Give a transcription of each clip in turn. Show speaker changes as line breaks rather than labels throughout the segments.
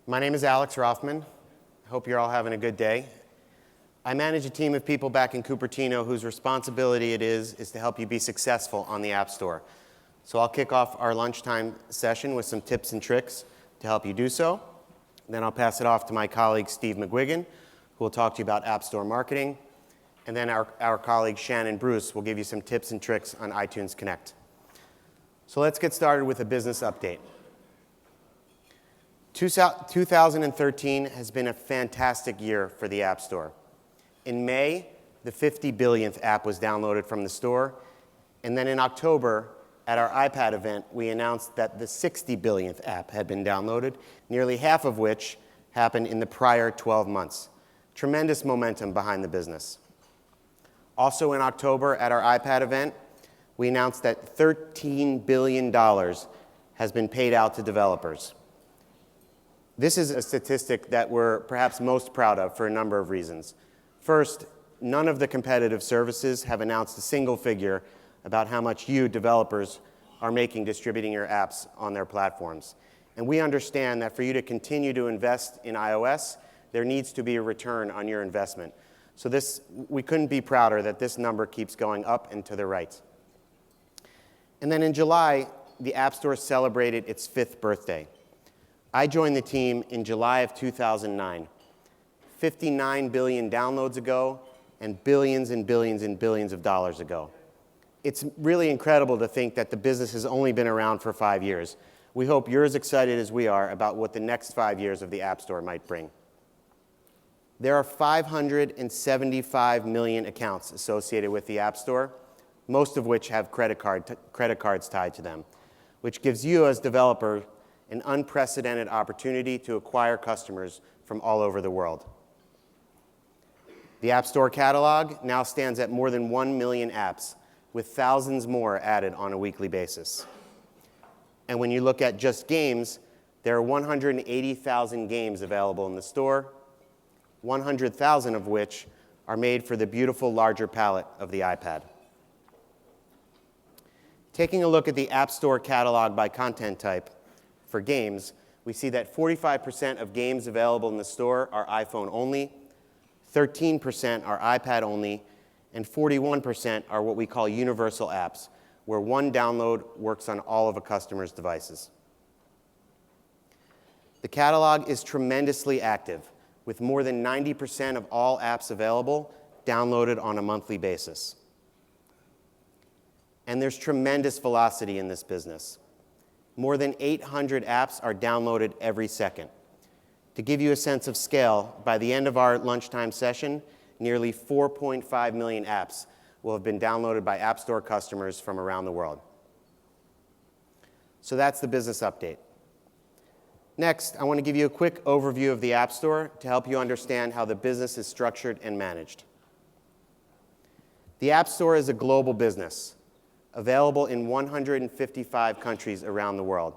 My name is Alex Rothman. I hope you're all having a good day. I manage a team of people back in Cupertino whose responsibility it is to help you be successful on the App Store. So I'll kick off our lunchtime session with some tips and tricks to help you do so. Then I'll pass it off to my colleague Steve McGuigan, who will talk to you about App Store marketing. And then our colleague Shannon Bruce will give you some tips and tricks on iTunes Connect. So let's get started with a business update. 2013 has been a fantastic year for the App Store. In May, the 50 billionth app was downloaded from the store. And then in October, at our iPad event, we announced that the 60 billionth app had been downloaded, nearly half of which happened in the prior 12 months. Tremendous momentum behind the business. Also in October, at our iPad event, we announced that $13 billion has been paid out to developers. This is a statistic that we're perhaps most proud of for a number of reasons. First, none of the competitive services have announced a single figure about how much you, developers, are making distributing your apps on their platforms. And we understand that for you to continue to invest in iOS, there needs to be a return on your investment. So we couldn't be prouder that this number keeps going up and to the right. And then in July, the App Store celebrated its 5th birthday. I joined the team in July of 2009, 59 billion downloads ago, and billions and billions and billions of dollars ago. It's really incredible to think that the business has only been around for 5 years. We hope you're as excited as we are about what the next 5 years of the App Store might bring. There are 575 million accounts associated with the App Store, most of which have credit cards tied to them, which gives you as developer an unprecedented opportunity to acquire customers from all over the world. The App Store catalog now stands at more than 1 million apps, with thousands more added on a weekly basis. And when you look at just games, there are 180,000 games available in the store, 100,000 of which are made for the beautiful larger palette of the iPad. Taking a look at the App Store catalog by content type, for games, we see that 45% of games available in the store are iPhone only, 13% are iPad only, and 41% are what we call universal apps, where one download works on all of a customer's devices. The catalog is tremendously active, with more than 90% of all apps available downloaded on a monthly basis. And there's tremendous velocity in this business. More than 800 apps are downloaded every second. To give you a sense of scale, by the end of our lunchtime session, nearly 4.5 million apps will have been downloaded by App Store customers from around the world. So that's the business update. Next, I want to give you a quick overview of the App Store to help you understand how the business is structured and managed. The App Store is a global business, available in 155 countries around the world.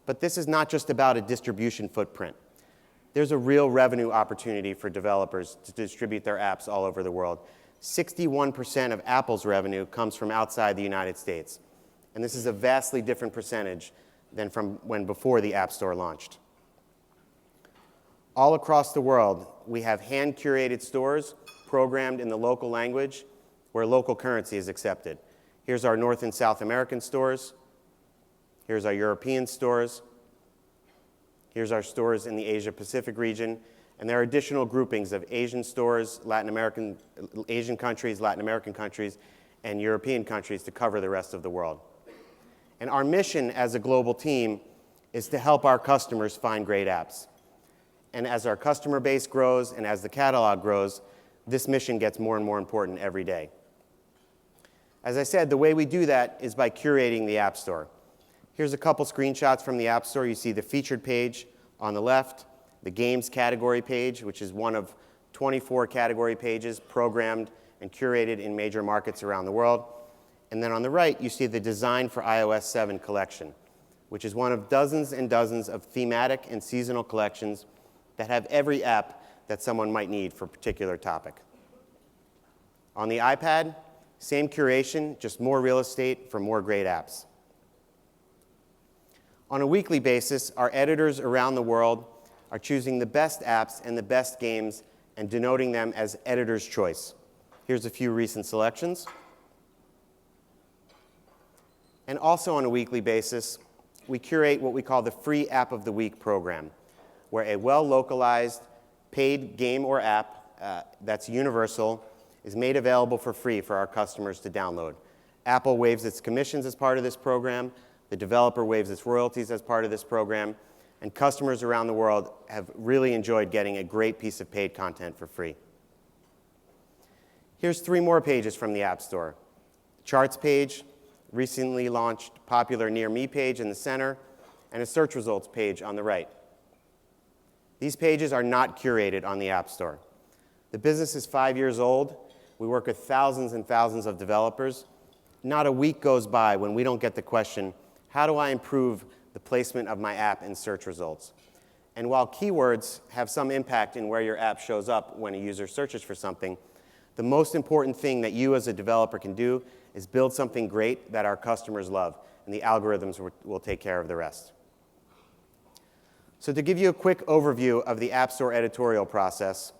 But this is not just about a distribution footprint. There's a real revenue opportunity for developers to distribute their apps all over the world. 61% of Apple's revenue comes from outside the United States. And this is a vastly different percentage than from when before the App Store launched. All across the world, we have hand-curated stores programmed in the local language where local currency is accepted. Here's our North and South American stores. Here's our European stores. Here's our stores in the Asia-Pacific region. And there are additional groupings of Asian stores, Asian countries, Latin American countries, and European countries to cover the rest of the world. And our mission as a global team is to help our customers find great apps. And as our customer base grows and as the catalog grows, this mission gets more and more important every day. As I said, the way we do that is by curating the App Store. Here's a couple screenshots from the App Store. You see the featured page on the left, the games category page, which is one of 24 category pages programmed and curated in major markets around the world. And then on the right, you see the Design for iOS 7 collection, which is one of dozens and dozens of thematic and seasonal collections that have every app that someone might need for a particular topic. On the iPad, same curation, just more real estate for more great apps. On a weekly basis, our editors around the world are choosing the best apps and the best games and denoting them as editor's choice. Here's a few recent selections. And also on a weekly basis, we curate what we call the Free App of the Week program, where a well-localized paid game or app that's universal is made available for free for our customers to download. Apple waives its commissions as part of this program, the developer waives its royalties as part of this program, and customers around the world have really enjoyed getting a great piece of paid content for free. Here's 3 more pages from the App Store. Charts page, recently launched popular Near Me page in the center, and a search results page on the right. These pages are not curated on the App Store. The business is 5 years old. We work with thousands and thousands of developers. Not a week goes by when we don't get the question, how do I improve the placement of my app in search results? And while keywords have some impact in where your app shows up when a user searches for something, the most important thing that you as a developer can do is build something great that our customers love, and the algorithms will take care of the rest. So to give you a quick overview of the App Store editorial process,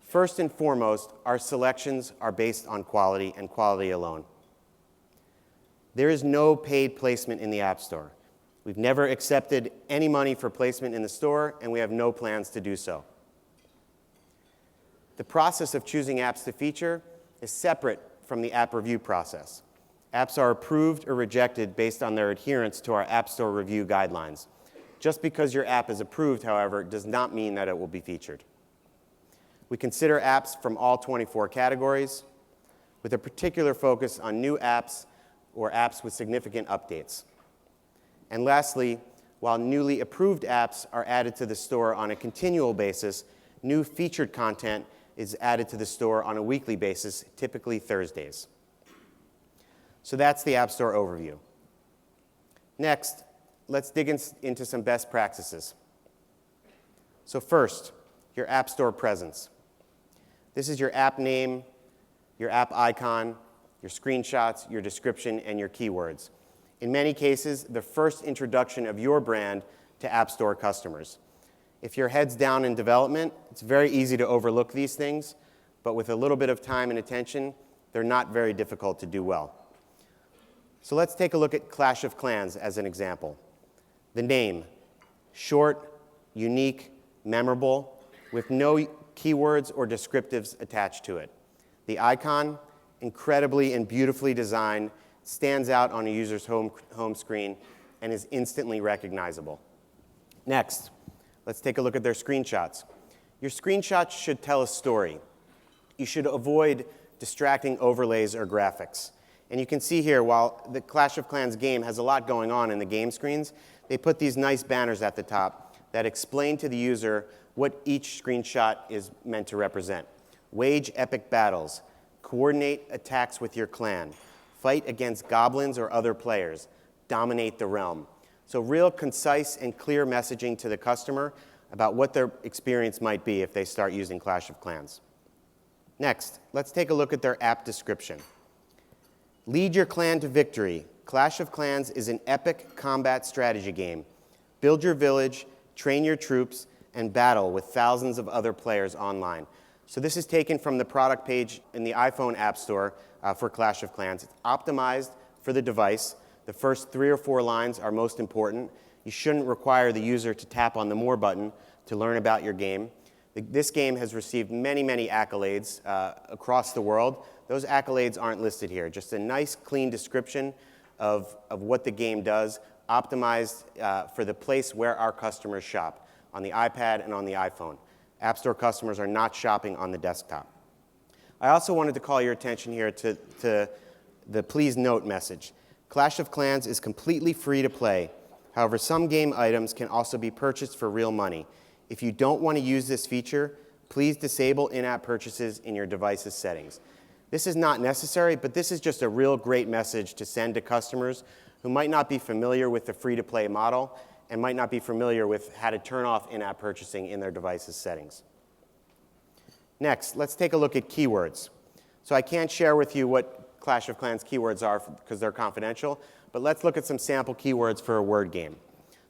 first and foremost, our selections are based on quality and quality alone. There is no paid placement in the App Store. We've never accepted any money for placement in the store, and we have no plans to do so. The process of choosing apps to feature is separate from the app review process. Apps are approved or rejected based on their adherence to our App Store review guidelines. Just because your app is approved, however, does not mean that it will be featured. We consider apps from all 24 categories, with a particular focus on new apps or apps with significant updates. And lastly, while newly approved apps are added to the store on a continual basis, new featured content is added to the store on a weekly basis, typically Thursdays. So that's the App Store overview. Next, let's dig into some best practices. So first, your App Store presence. This is your app name, your app icon, your screenshots, your description, and your keywords. In many cases, the first introduction of your brand to App Store customers. If your head's down in development, it's very easy to overlook these things, but with a little bit of time and attention, they're not very difficult to do well. So let's take a look at Clash of Clans as an example. The name, short, unique, memorable, with no keywords or descriptives attached to it. The icon, incredibly and beautifully designed, stands out on a user's home screen and is instantly recognizable. Next, let's take a look at their screenshots. Your screenshots should tell a story. You should avoid distracting overlays or graphics. And you can see here, while the Clash of Clans game has a lot going on in the game screens, they put these nice banners at the top that explain to the user what each screenshot is meant to represent. Wage epic battles, coordinate attacks with your clan, fight against goblins or other players, dominate the realm. So real concise and clear messaging to the customer about what their experience might be if they start using Clash of Clans. Next, let's take a look at their app description. Lead your clan to victory. Clash of Clans is an epic combat strategy game. Build your village, train your troops, and battle with thousands of other players online. So this is taken from the product page in the iPhone App Store for Clash of Clans. It's optimized for the device. The first 3 or 4 lines are most important. You shouldn't require the user to tap on the More button to learn about your game. This game has received many, many accolades across the world. Those accolades aren't listed here. Just a nice, clean description of what the game does, optimized for the place where our customers shop, on the iPad and on the iPhone. App Store customers are not shopping on the desktop. I also wanted to call your attention here to the please note message. Clash of Clans is completely free to play. However, some game items can also be purchased for real money. If you don't want to use this feature, please disable in-app purchases in your device's settings. This is not necessary, but this is just a real great message to send to customers who might not be familiar with the free-to-play model and might not be familiar with how to turn off in-app purchasing in their device's settings. Next, let's take a look at keywords. So I can't share with you what Clash of Clans keywords are because they're confidential, but let's look at some sample keywords for a word game.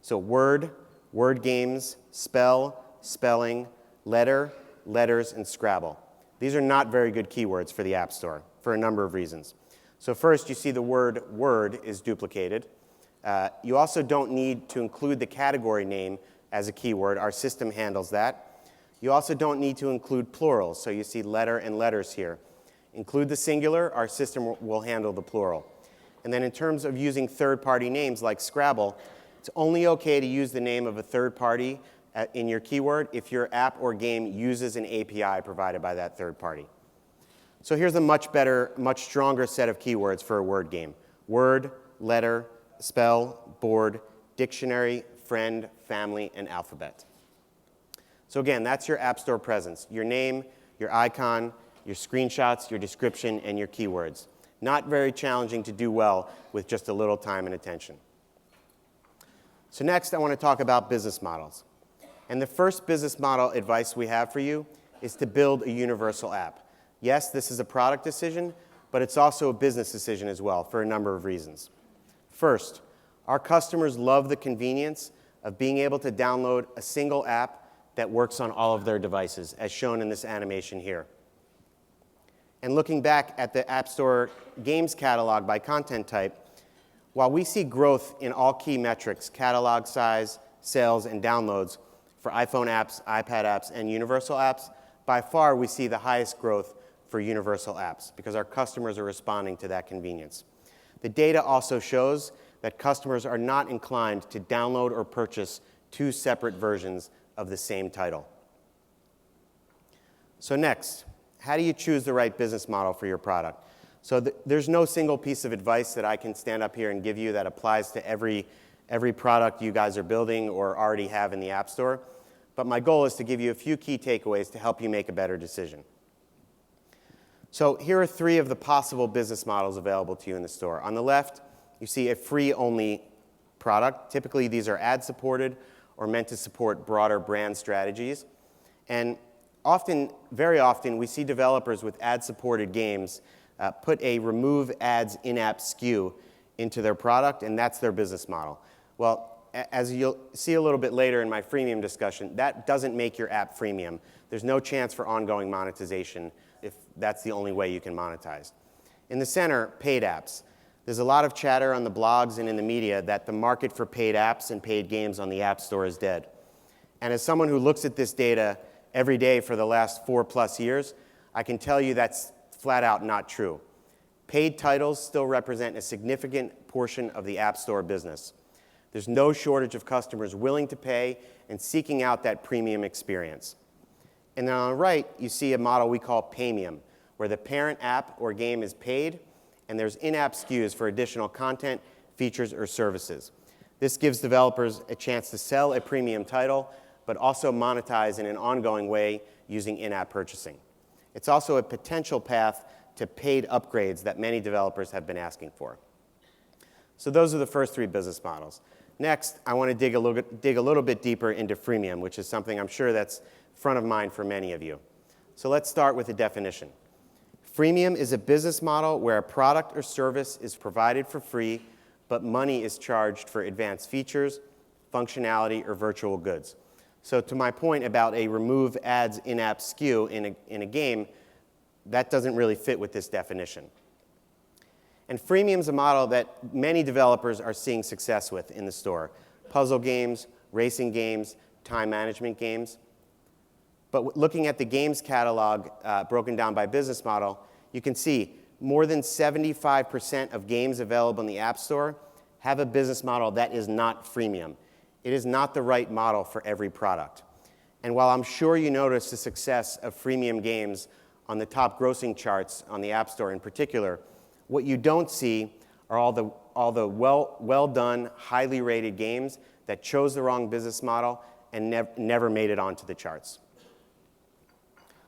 So word, word games, spell, spelling, letter, letters, and Scrabble. These are not very good keywords for the App Store for a number of reasons. So first, you see the word word is duplicated. You also don't need to include the category name as a keyword. Our system handles that. You also don't need to include plurals, so you see letter and letters here. Include the singular, our system will handle the plural. And then in terms of using third-party names like Scrabble, it's only okay to use the name of a third party in your keyword if your app or game uses an API provided by that third party. So here's a much better, much stronger set of keywords for a word game. Word, letter, spell, board, dictionary, friend, family, and alphabet. So again, that's your App Store presence. Your name, your icon, your screenshots, your description, and your keywords. Not very challenging to do well with just a little time and attention. So next, I want to talk about business models. And the first business model advice we have for you is to build a universal app. Yes, this is a product decision, but it's also a business decision as well for a number of reasons. First, our customers love the convenience of being able to download a single app that works on all of their devices, as shown in this animation here. And looking back at the App Store games catalog by content type, while we see growth in all key metrics, catalog size, sales, and downloads for iPhone apps, iPad apps, and universal apps, by far we see the highest growth for universal apps because our customers are responding to that convenience. The data also shows that customers are not inclined to download or purchase two separate versions of the same title. So next, how do you choose the right business model for your product? So there's no single piece of advice that I can stand up here and give you that applies to every product you guys are building or already have in the App Store. But my goal is to give you a few key takeaways to help you make a better decision. So here are three of the possible business models available to you in the store. On the left, you see a free-only product. Typically, these are ad-supported or meant to support broader brand strategies. And very often, we see developers with ad-supported games put a remove ads in-app SKU into their product, and that's their business model. Well, as you'll see a little bit later in my freemium discussion, that doesn't make your app freemium. There's no chance for ongoing monetization if that's the only way you can monetize. In the center, paid apps. There's a lot of chatter on the blogs and in the media that the market for paid apps and paid games on the App Store is dead. And as someone who looks at this data every day for the last 4+ years, I can tell you that's flat out not true. Paid titles still represent a significant portion of the App Store business. There's no shortage of customers willing to pay and seeking out that premium experience. And then on the right, you see a model we call Paymium, where the parent app or game is paid, and there's in-app SKUs for additional content, features, or services. This gives developers a chance to sell a premium title, but also monetize in an ongoing way using in-app purchasing. It's also a potential path to paid upgrades that many developers have been asking for. So those are the first three business models. Next, I want to dig a little bit deeper into freemium, which is something I'm sure that's front of mind for many of you. So let's start with the definition. Freemium is a business model where a product or service is provided for free, but money is charged for advanced features, functionality, or virtual goods. So to my point about a remove ads in-app SKU in a game, that doesn't really fit with this definition. And freemium is a model that many developers are seeing success with in the store. Puzzle games, racing games, time management games. But looking at the games catalog broken down by business model, you can see more than 75% of games available in the App Store have a business model that is not freemium. It is not the right model for every product. And while I'm sure you notice the success of freemium games on the top grossing charts on the App Store in particular, what you don't see are all the well done, highly rated games that chose the wrong business model and never made it onto the charts.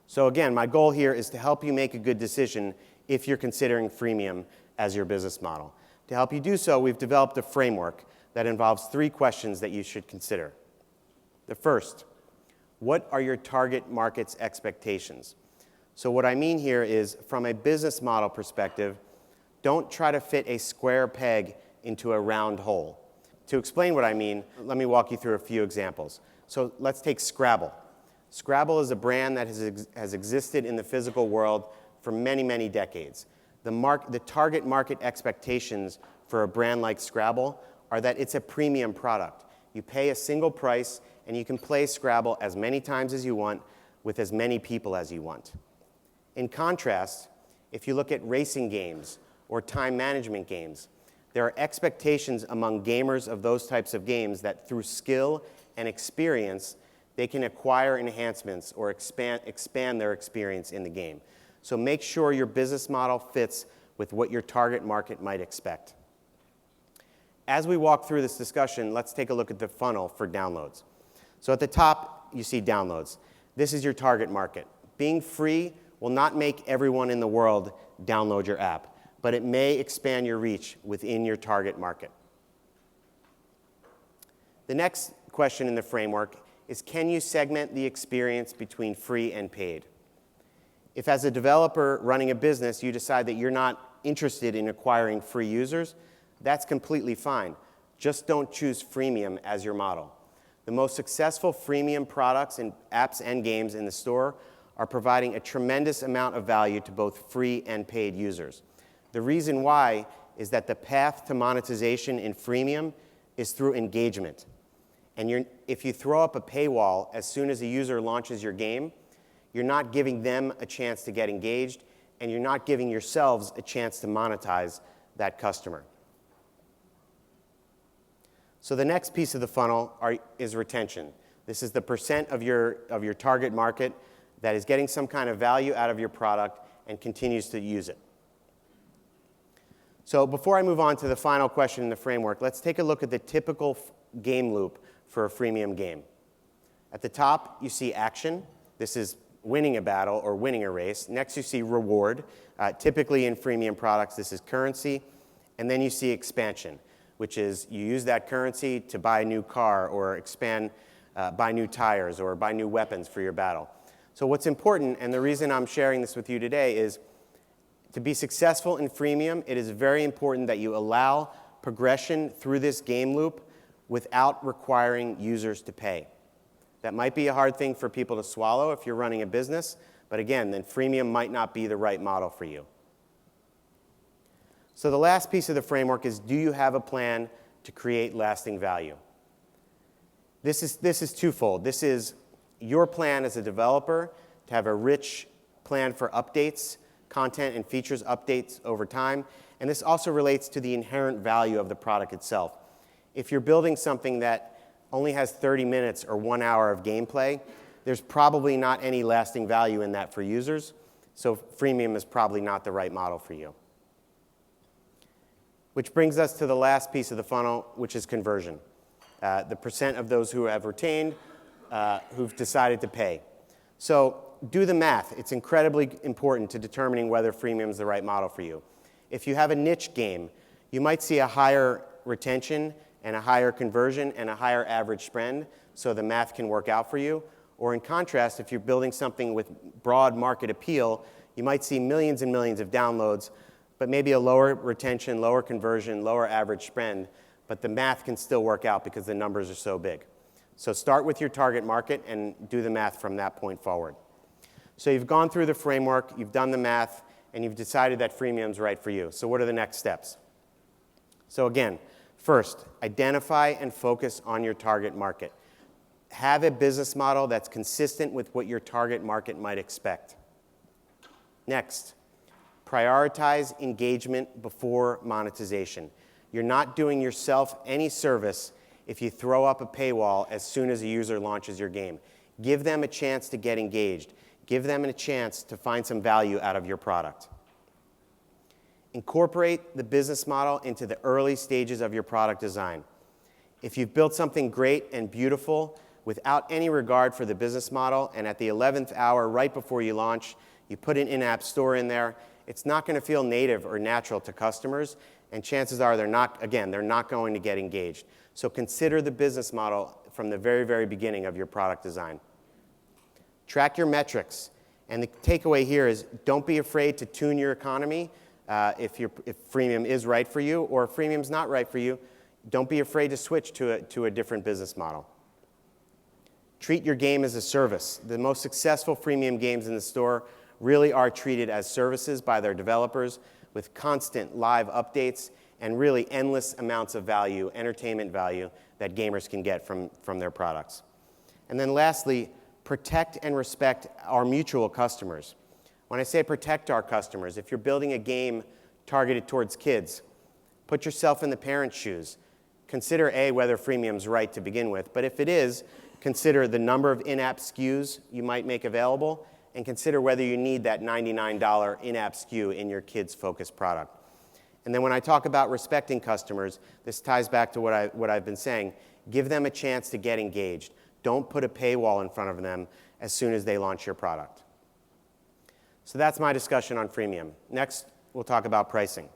So again, my goal here is to help you make a good decision if you're considering freemium as your business model. To help you do so, we've developed a framework that involves 3 questions that you should consider. The first, what are your target market's expectations? So what I mean here is, from a business model perspective, don't try to fit a square peg into a round hole. To explain what I mean, let me walk you through a few examples. So let's take Scrabble. Scrabble is a brand that has existed in the physical world for many, many decades. The target market expectations for a brand like Scrabble are that it's a premium product. You pay a single price, and you can play Scrabble as many times as you want with as many people as you want. In contrast, if you look at racing games or time management games, there are expectations among gamers of those types of games that through skill and experience, they can acquire enhancements or expand their experience in the game. So make sure your business model fits with what your target market might expect. As we walk through this discussion, let's take a look at the funnel for downloads. So at the top, you see downloads. This is your target market. Being free will not make everyone in the world download your app, but it may expand your reach within your target market. The next question in the framework is, can you segment the experience between free and paid? If as a developer running a business, you decide that you're not interested in acquiring free users, that's completely fine. Just don't choose freemium as your model. The most successful freemium products and apps and games in the store are providing a tremendous amount of value to both free and paid users. The reason why is that the path to monetization in freemium is through engagement. And if you throw up a paywall as soon as a user launches your game, you're not giving them a chance to get engaged, and you're not giving yourselves a chance to monetize that customer. So the next piece of the funnel is retention. This is the percent of your target market that is getting some kind of value out of your product and continues to use it. So before I move on to the final question in the framework, let's take a look at the typical game loop for a freemium game. At the top, you see action. This is winning a battle or winning a race. Next, you see reward. Typically in freemium products, this is currency. And then you see expansion, which is you use that currency to buy a new car or expand, buy new tires or buy new weapons for your battle. So what's important, and the reason I'm sharing this with you today, is to be successful in freemium, it is very important that you allow progression through this game loop without requiring users to pay. That might be a hard thing for people to swallow if you're running a business, but again, then freemium might not be the right model for you. So the last piece of the framework is, do you have a plan to create lasting value? This is twofold. This is your plan as a developer to have a rich plan for updates, content and features updates over time, and this also relates to the inherent value of the product itself. If you're building something that only has 30 minutes or 1 hour of gameplay, there's probably not any lasting value in that for users, so freemium is probably not the right model for you. Which brings us to the last piece of the funnel, which is conversion. The percent of those who have retained, who've decided to pay. So do the math. It's incredibly important to determining whether freemium is the right model for you. If you have a niche game, you might see a higher retention and a higher conversion and a higher average spend, so the math can work out for you. Or in contrast, if you're building something with broad market appeal, you might see millions and millions of downloads, but maybe a lower retention, lower conversion, lower average spend, but the math can still work out because the numbers are so big. So start with your target market and do the math from that point forward. So you've gone through the framework, you've done the math, and you've decided that freemium is right for you. So what are the next steps? So again, first, identify and focus on your target market. Have a business model that's consistent with what your target market might expect. Next, prioritize engagement before monetization. You're not doing yourself any service if you throw up a paywall as soon as a user launches your game. Give them a chance to get engaged. Give them a chance to find some value out of your product. Incorporate the business model into the early stages of your product design. If you've built something great and beautiful without any regard for the business model, and at the 11th hour, right before you launch, you put an in-app store in there, it's not going to feel native or natural to customers, and chances are they're not going to get engaged. So consider the business model from the very, very beginning of your product design. Track your metrics, and the takeaway here is don't be afraid to tune your economy if freemium is right for you, or if freemium's not right for you, don't be afraid to switch to a different business model. Treat your game as a service. The most successful freemium games in the store really are treated as services by their developers with constant live updates and really endless amounts of value, entertainment value, that gamers can get from their products. And then lastly, protect and respect our mutual customers. When I say protect our customers, if you're building a game targeted towards kids, put yourself in the parent's shoes. Consider A, whether freemium's right to begin with, but if it is, consider the number of in-app SKUs you might make available, and consider whether you need that $99 in-app SKU in your kids' focused product. And then when I talk about respecting customers, this ties back to what I've been saying. Give them a chance to get engaged. Don't put a paywall in front of them as soon as they launch your product. So that's my discussion on freemium. Next, we'll talk about pricing.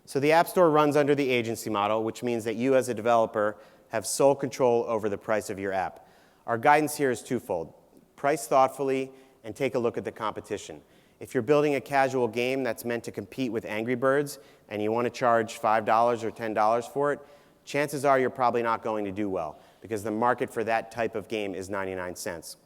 So the App Store runs under the agency model, which means that you as a developer have sole control over the price of your app. Our guidance here is twofold. Price thoughtfully and take a look at the competition. If you're building a casual game that's meant to compete with Angry Birds and you want to charge $5 or $10 for it, chances are you're probably not going to do well because the market for that type of game is 99 cents.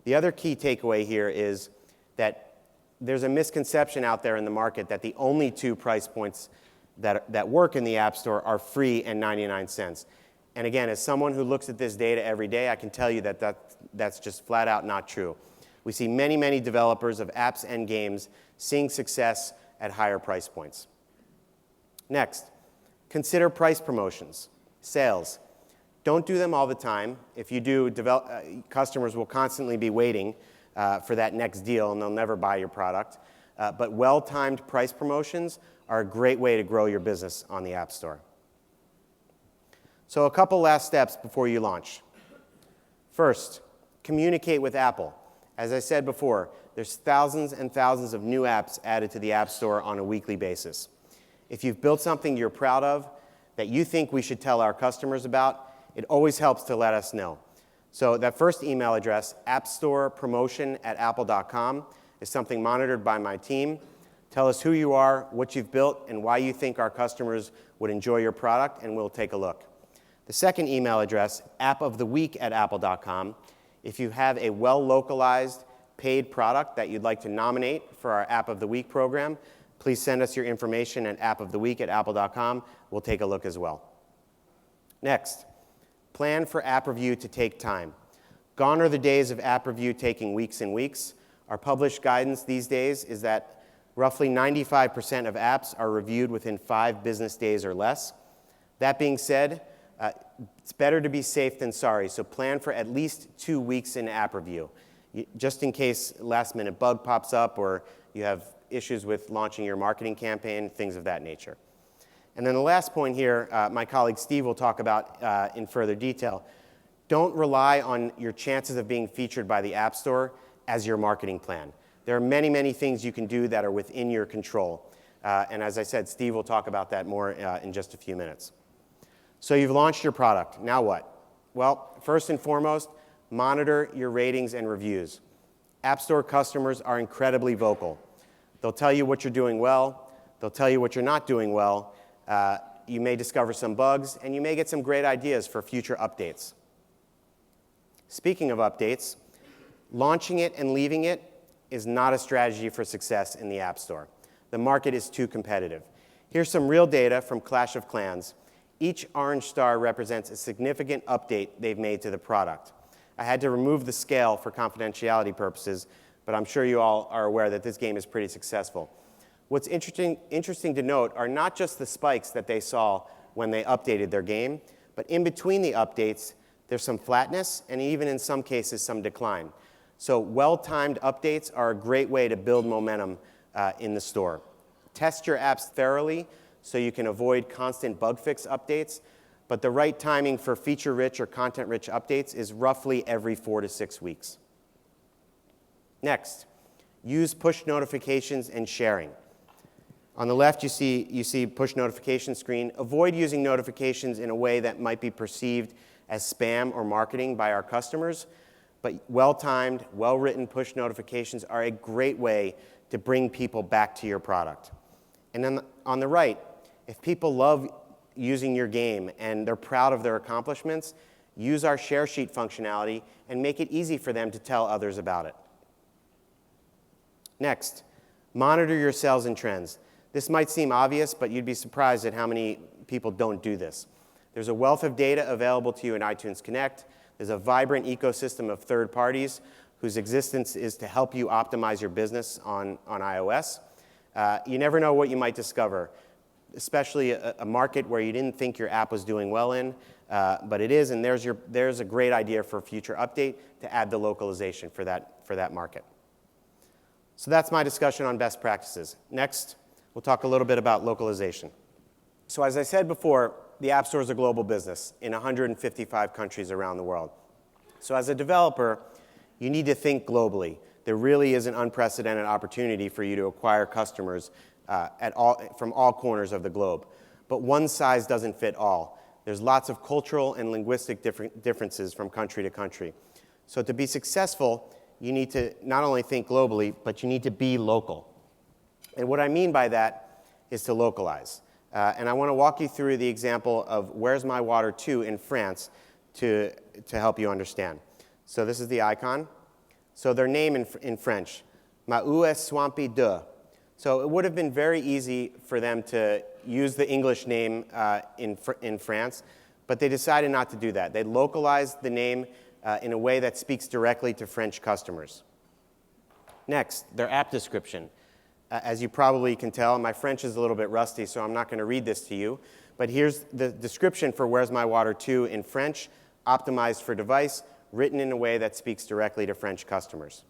The other key takeaway here is that there's a misconception out there in the market that the only two price points that work in the App Store are free and 99 cents. And again, as someone who looks at this data every day, I can tell you that that's just flat out not true. We see many, many developers of apps and games seeing success at higher price points. Next, consider price promotions, sales. Don't do them all the time. If you do, customers will constantly be waiting for that next deal, and they'll never buy your product. But well-timed price promotions are a great way to grow your business on the App Store. So a couple last steps before you launch. First, communicate with Apple. As I said before, there's thousands and thousands of new apps added to the App Store on a weekly basis. If you've built something you're proud of that you think we should tell our customers about, it always helps to let us know. So that first email address, appstorepromotion@apple.com, is something monitored by my team. Tell us who you are, what you've built, and why you think our customers would enjoy your product, and we'll take a look. The second email address, appoftheweek@apple.com, if you have a well-localized paid product that you'd like to nominate for our App of the Week program, please send us your information at appoftheweek@apple.com. We'll take a look as well. Next, plan for app review to take time. Gone are the days of app review taking weeks and weeks. Our published guidance these days is that roughly 95% of apps are reviewed within 5 business days or less. That being said, it's better to be safe than sorry, so plan for at least 2 weeks in app review, just in case last-minute bug pops up or you have issues with launching your marketing campaign, things of that nature. And then the last point here, my colleague Steve will talk about in further detail. Don't rely on your chances of being featured by the App Store as your marketing plan. There are many, many things you can do that are within your control. And as I said, Steve will talk about that more in just a few minutes. So you've launched your product. Now what? Well, first and foremost, monitor your ratings and reviews. App Store customers are incredibly vocal. They'll tell you what you're doing well. They'll tell you what you're not doing well. You may discover some bugs, and you may get some great ideas for future updates. Speaking of updates, launching it and leaving it is not a strategy for success in the App Store. The market is too competitive. Here's some real data from Clash of Clans. Each orange star represents a significant update they've made to the product. I had to remove the scale for confidentiality purposes, but I'm sure you all are aware that this game is pretty successful. What's interesting to note are not just the spikes that they saw when they updated their game, but in between the updates, there's some flatness and even in some cases some decline. So well-timed updates are a great way to build momentum in the store. Test your apps thoroughly so you can avoid constant bug fix updates, but the right timing for feature-rich or content-rich updates is roughly every 4 to 6 weeks. Next, use push notifications and sharing. On the left, you see push notification screen. Avoid using notifications in a way that might be perceived as spam or marketing by our customers, but well-timed, well-written push notifications are a great way to bring people back to your product. And then on the right, if people love using your game and they're proud of their accomplishments, use our share sheet functionality, and make it easy for them to tell others about it. Next, monitor your sales and trends. This might seem obvious, but you'd be surprised at how many people don't do this. There's a wealth of data available to you in iTunes Connect. There's a vibrant ecosystem of third parties whose existence is to help you optimize your business on iOS. You never know what you might discover, especially a market where you didn't think your app was doing well in, but it is, and there's a great idea for a future update to add the localization for that market. So that's my discussion on best practices. Next, we'll talk a little bit about localization. So as I said before, the App Store is a global business in 155 countries around the world. So as a developer, you need to think globally. There really is an unprecedented opportunity for you to acquire customers from all corners of the globe. But one size doesn't fit all. There's lots of cultural and linguistic differences from country to country. So to be successful, you need to not only think globally, but you need to be local. And what I mean by that is to localize. And I want to walk you through the example of Where's My Water 2 in France to help you understand. So this is the icon. So their name in French, Ma Où est Swampy de. So it would have been very easy for them to use the English name in France, but they decided not to do that. They localized the name in a way that speaks directly to French customers. Next, their app description. As you probably can tell, my French is a little bit rusty, so I'm not going to read this to you. But here's the description for Where's My Water 2 in French, optimized for device, written in a way that speaks directly to French customers.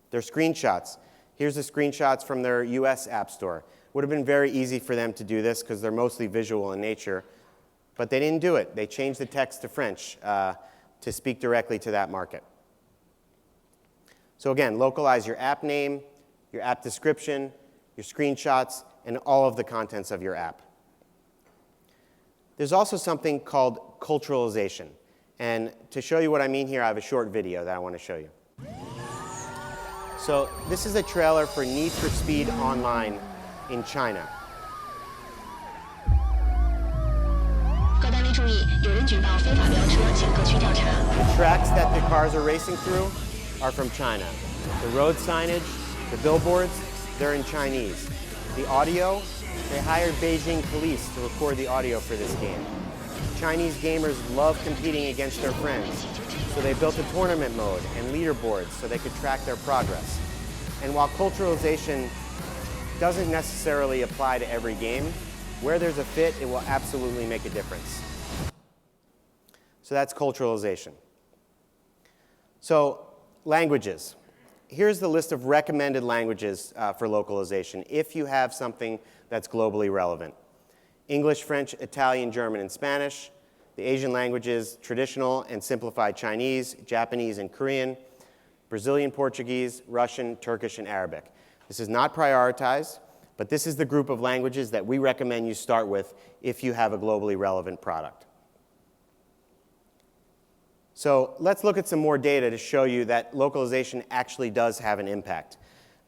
Their screenshots. Here's the screenshots from their US App Store. Would have been very easy for them to do this because they're mostly visual in nature, but they didn't do it. They changed the text to French to speak directly to that market. So again, localize your app name, your app description, your screenshots, and all of the contents of your app. There's also something called culturalization. And to show you what I mean here, I have a short video that I want to show you. So this is a trailer for Need for Speed Online in China. The tracks that the cars are racing through are from China. The road signage, the billboards, they're in Chinese. The audio, they hired Beijing police to record the audio for this game. Chinese gamers love competing against their friends, so they built a tournament mode and leaderboards so they could track their progress. And while culturalization doesn't necessarily apply to every game, where there's a fit, it will absolutely make a difference. So that's culturalization. So languages. Here's the list of recommended languages for localization if you have something that's globally relevant. English, French, Italian, German, and Spanish. The Asian languages, traditional and simplified Chinese, Japanese, and Korean. Brazilian Portuguese, Russian, Turkish, and Arabic. This is not prioritized, but this is the group of languages that we recommend you start with if you have a globally relevant product. So let's look at some more data to show you that localization actually does have an impact.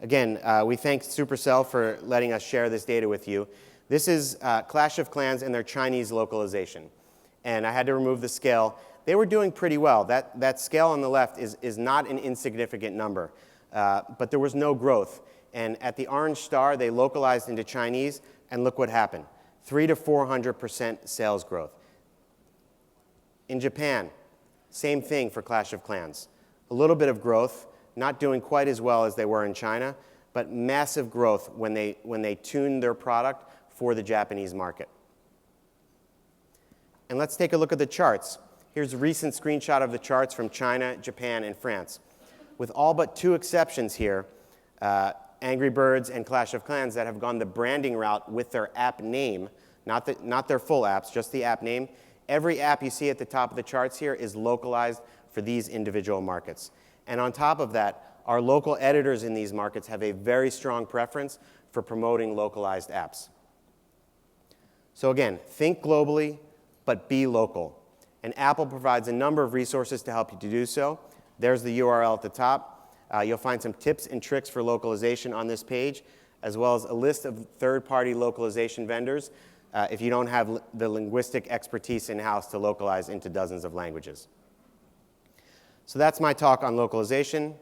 Again, we thank Supercell for letting us share this data with you. This is Clash of Clans and their Chinese localization. And I had to remove the scale. They were doing pretty well. That scale on the left is not an insignificant number, but there was no growth. And at the orange star, they localized into Chinese, and look what happened. 300 to 400% sales growth. In Japan, same thing for Clash of Clans. A little bit of growth, not doing quite as well as they were in China, but massive growth when they tuned their product for the Japanese market. And let's take a look at the charts. Here's a recent screenshot of the charts from China, Japan, and France. With all but two exceptions here, Angry Birds and Clash of Clans that have gone the branding route with their app name, not their full apps, just the app name. Every app you see at the top of the charts here is localized for these individual markets. And on top of that, our local editors in these markets have a very strong preference for promoting localized apps. So again, think globally, but be local. And Apple provides a number of resources to help you to do so. There's the URL at the top. You'll find some tips and tricks for localization on this page, as well as a list of third-party localization vendors if you don't have the linguistic expertise in-house to localize into dozens of languages. So that's my talk on localization.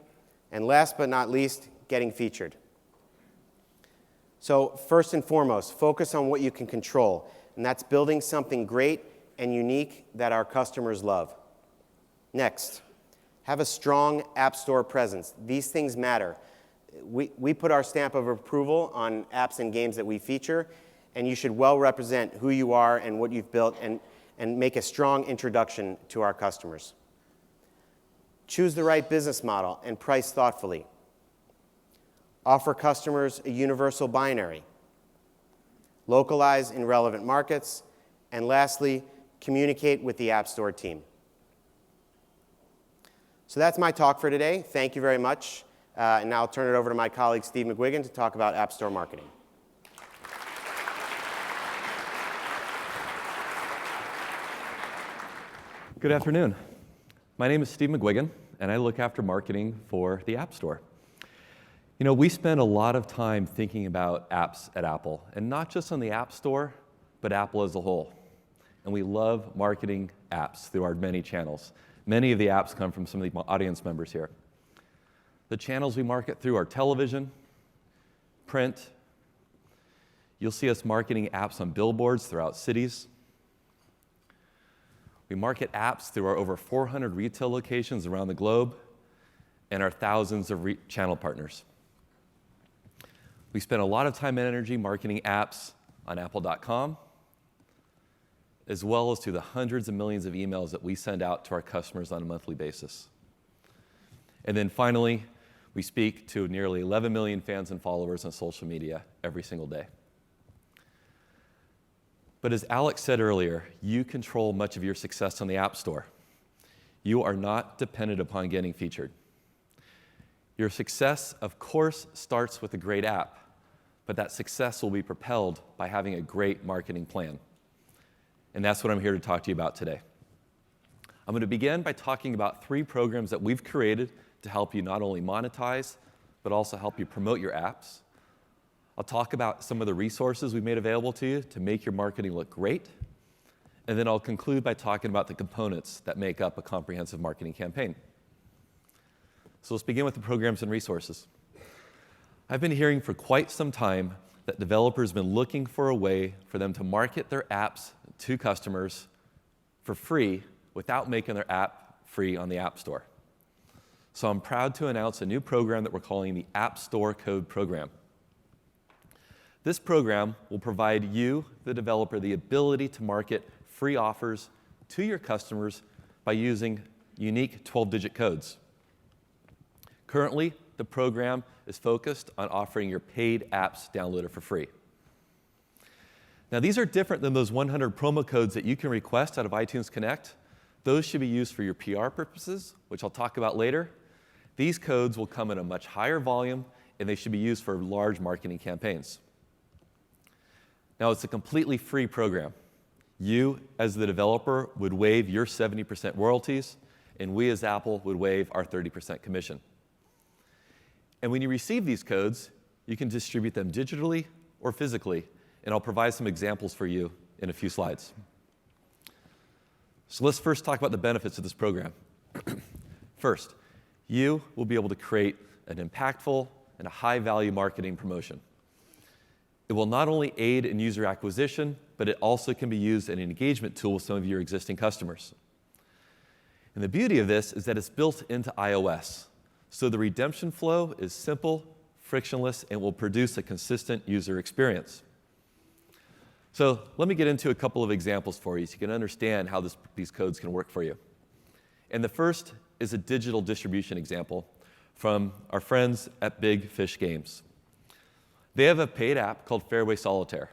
And last but not least, getting featured. So first and foremost, focus on what you can control, and that's building something great and unique that our customers love. Next, have a strong App Store presence. These things matter. We put our stamp of approval on apps and games that we feature, and you should well represent who you are and what you've built and make a strong introduction to our customers. Choose the right business model and price thoughtfully. Offer customers a universal binary. Localize in relevant markets. And lastly, communicate with the App Store team. So that's my talk for today. Thank you very much. And now I'll turn it over to my colleague, Steve McGuigan, to talk about App Store marketing.
Good afternoon. My name is Steve McGuigan, and I look after marketing for the App Store. You know, we spend a lot of time thinking about apps at Apple, and not just on the App Store, but Apple as a whole. And we love marketing apps through our many channels. Many of the apps come from some of the audience members here. The channels we market through are television, print. You'll see us marketing apps on billboards throughout cities. We market apps through our over 400 retail locations around the globe and our thousands of channel partners. We spend a lot of time and energy marketing apps on apple.com, as well as through the hundreds of millions of emails that we send out to our customers on a monthly basis. And then finally, we speak to nearly 11 million fans and followers on social media every single day. But as Alex said earlier, you control much of your success on the App Store. You are not dependent upon getting featured. Your success, of course, starts with a great app, but that success will be propelled by having a great marketing plan. And that's what I'm here to talk to you about today. I'm going to begin by talking about 3 programs that we've created to help you not only monetize, but also help you promote your apps. I'll talk about some of the resources we've made available to you to make your marketing look great. And then I'll conclude by talking about the components that make up a comprehensive marketing campaign. So let's begin with the programs and resources. I've been hearing for quite some time that developers have been looking for a way for them to market their apps to customers for free without making their app free on the App Store. So I'm proud to announce a new program that we're calling the App Store Code Program. This program will provide you, the developer, the ability to market free offers to your customers by using unique 12-digit codes. Currently, the program is focused on offering your paid apps downloaded for free. Now, these are different than those 100 promo codes that you can request out of iTunes Connect. Those should be used for your PR purposes, which I'll talk about later. These codes will come in a much higher volume, and they should be used for large marketing campaigns. Now, it's a completely free program. You, as the developer, would waive your 70% royalties, and we, as Apple, would waive our 30% commission. And when you receive these codes, you can distribute them digitally or physically, and I'll provide some examples for you in a few slides. So let's first talk about the benefits of this program. First, you will be able to create an impactful and a high-value marketing promotion. It will not only aid in user acquisition, but it also can be used as an engagement tool with some of your existing customers. And the beauty of this is that it's built into iOS. So the redemption flow is simple, frictionless, and will produce a consistent user experience. So let me get into a couple of examples for you so you can understand how these codes can work for you. And the first is a digital distribution example from our friends at Big Fish Games. They have a paid app called Fairway Solitaire,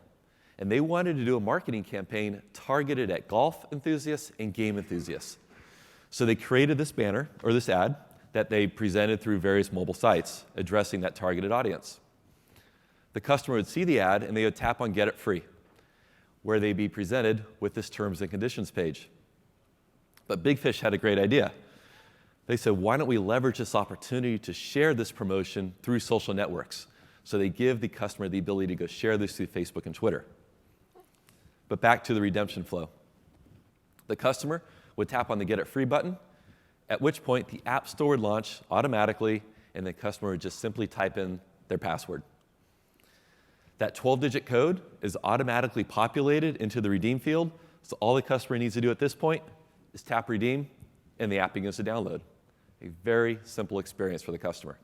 and they wanted to do a marketing campaign targeted at golf enthusiasts and game enthusiasts. So they created this banner, or this ad, that they presented through various mobile sites addressing that targeted audience. The customer would see the ad, and they would tap on Get It Free, where they'd be presented with this terms and conditions page. But Big Fish had a great idea. They said, why don't we leverage this opportunity to share this promotion through social networks? So they give the customer the ability to go share this through Facebook and Twitter. But back to the redemption flow. The customer would tap on the Get It Free button, at which point the App Store would launch automatically, and the customer would just simply type in their password. That 12-digit code is automatically populated into the redeem field, so all the customer needs to do at this point is tap redeem, and the app begins to download. A very simple experience for the customer.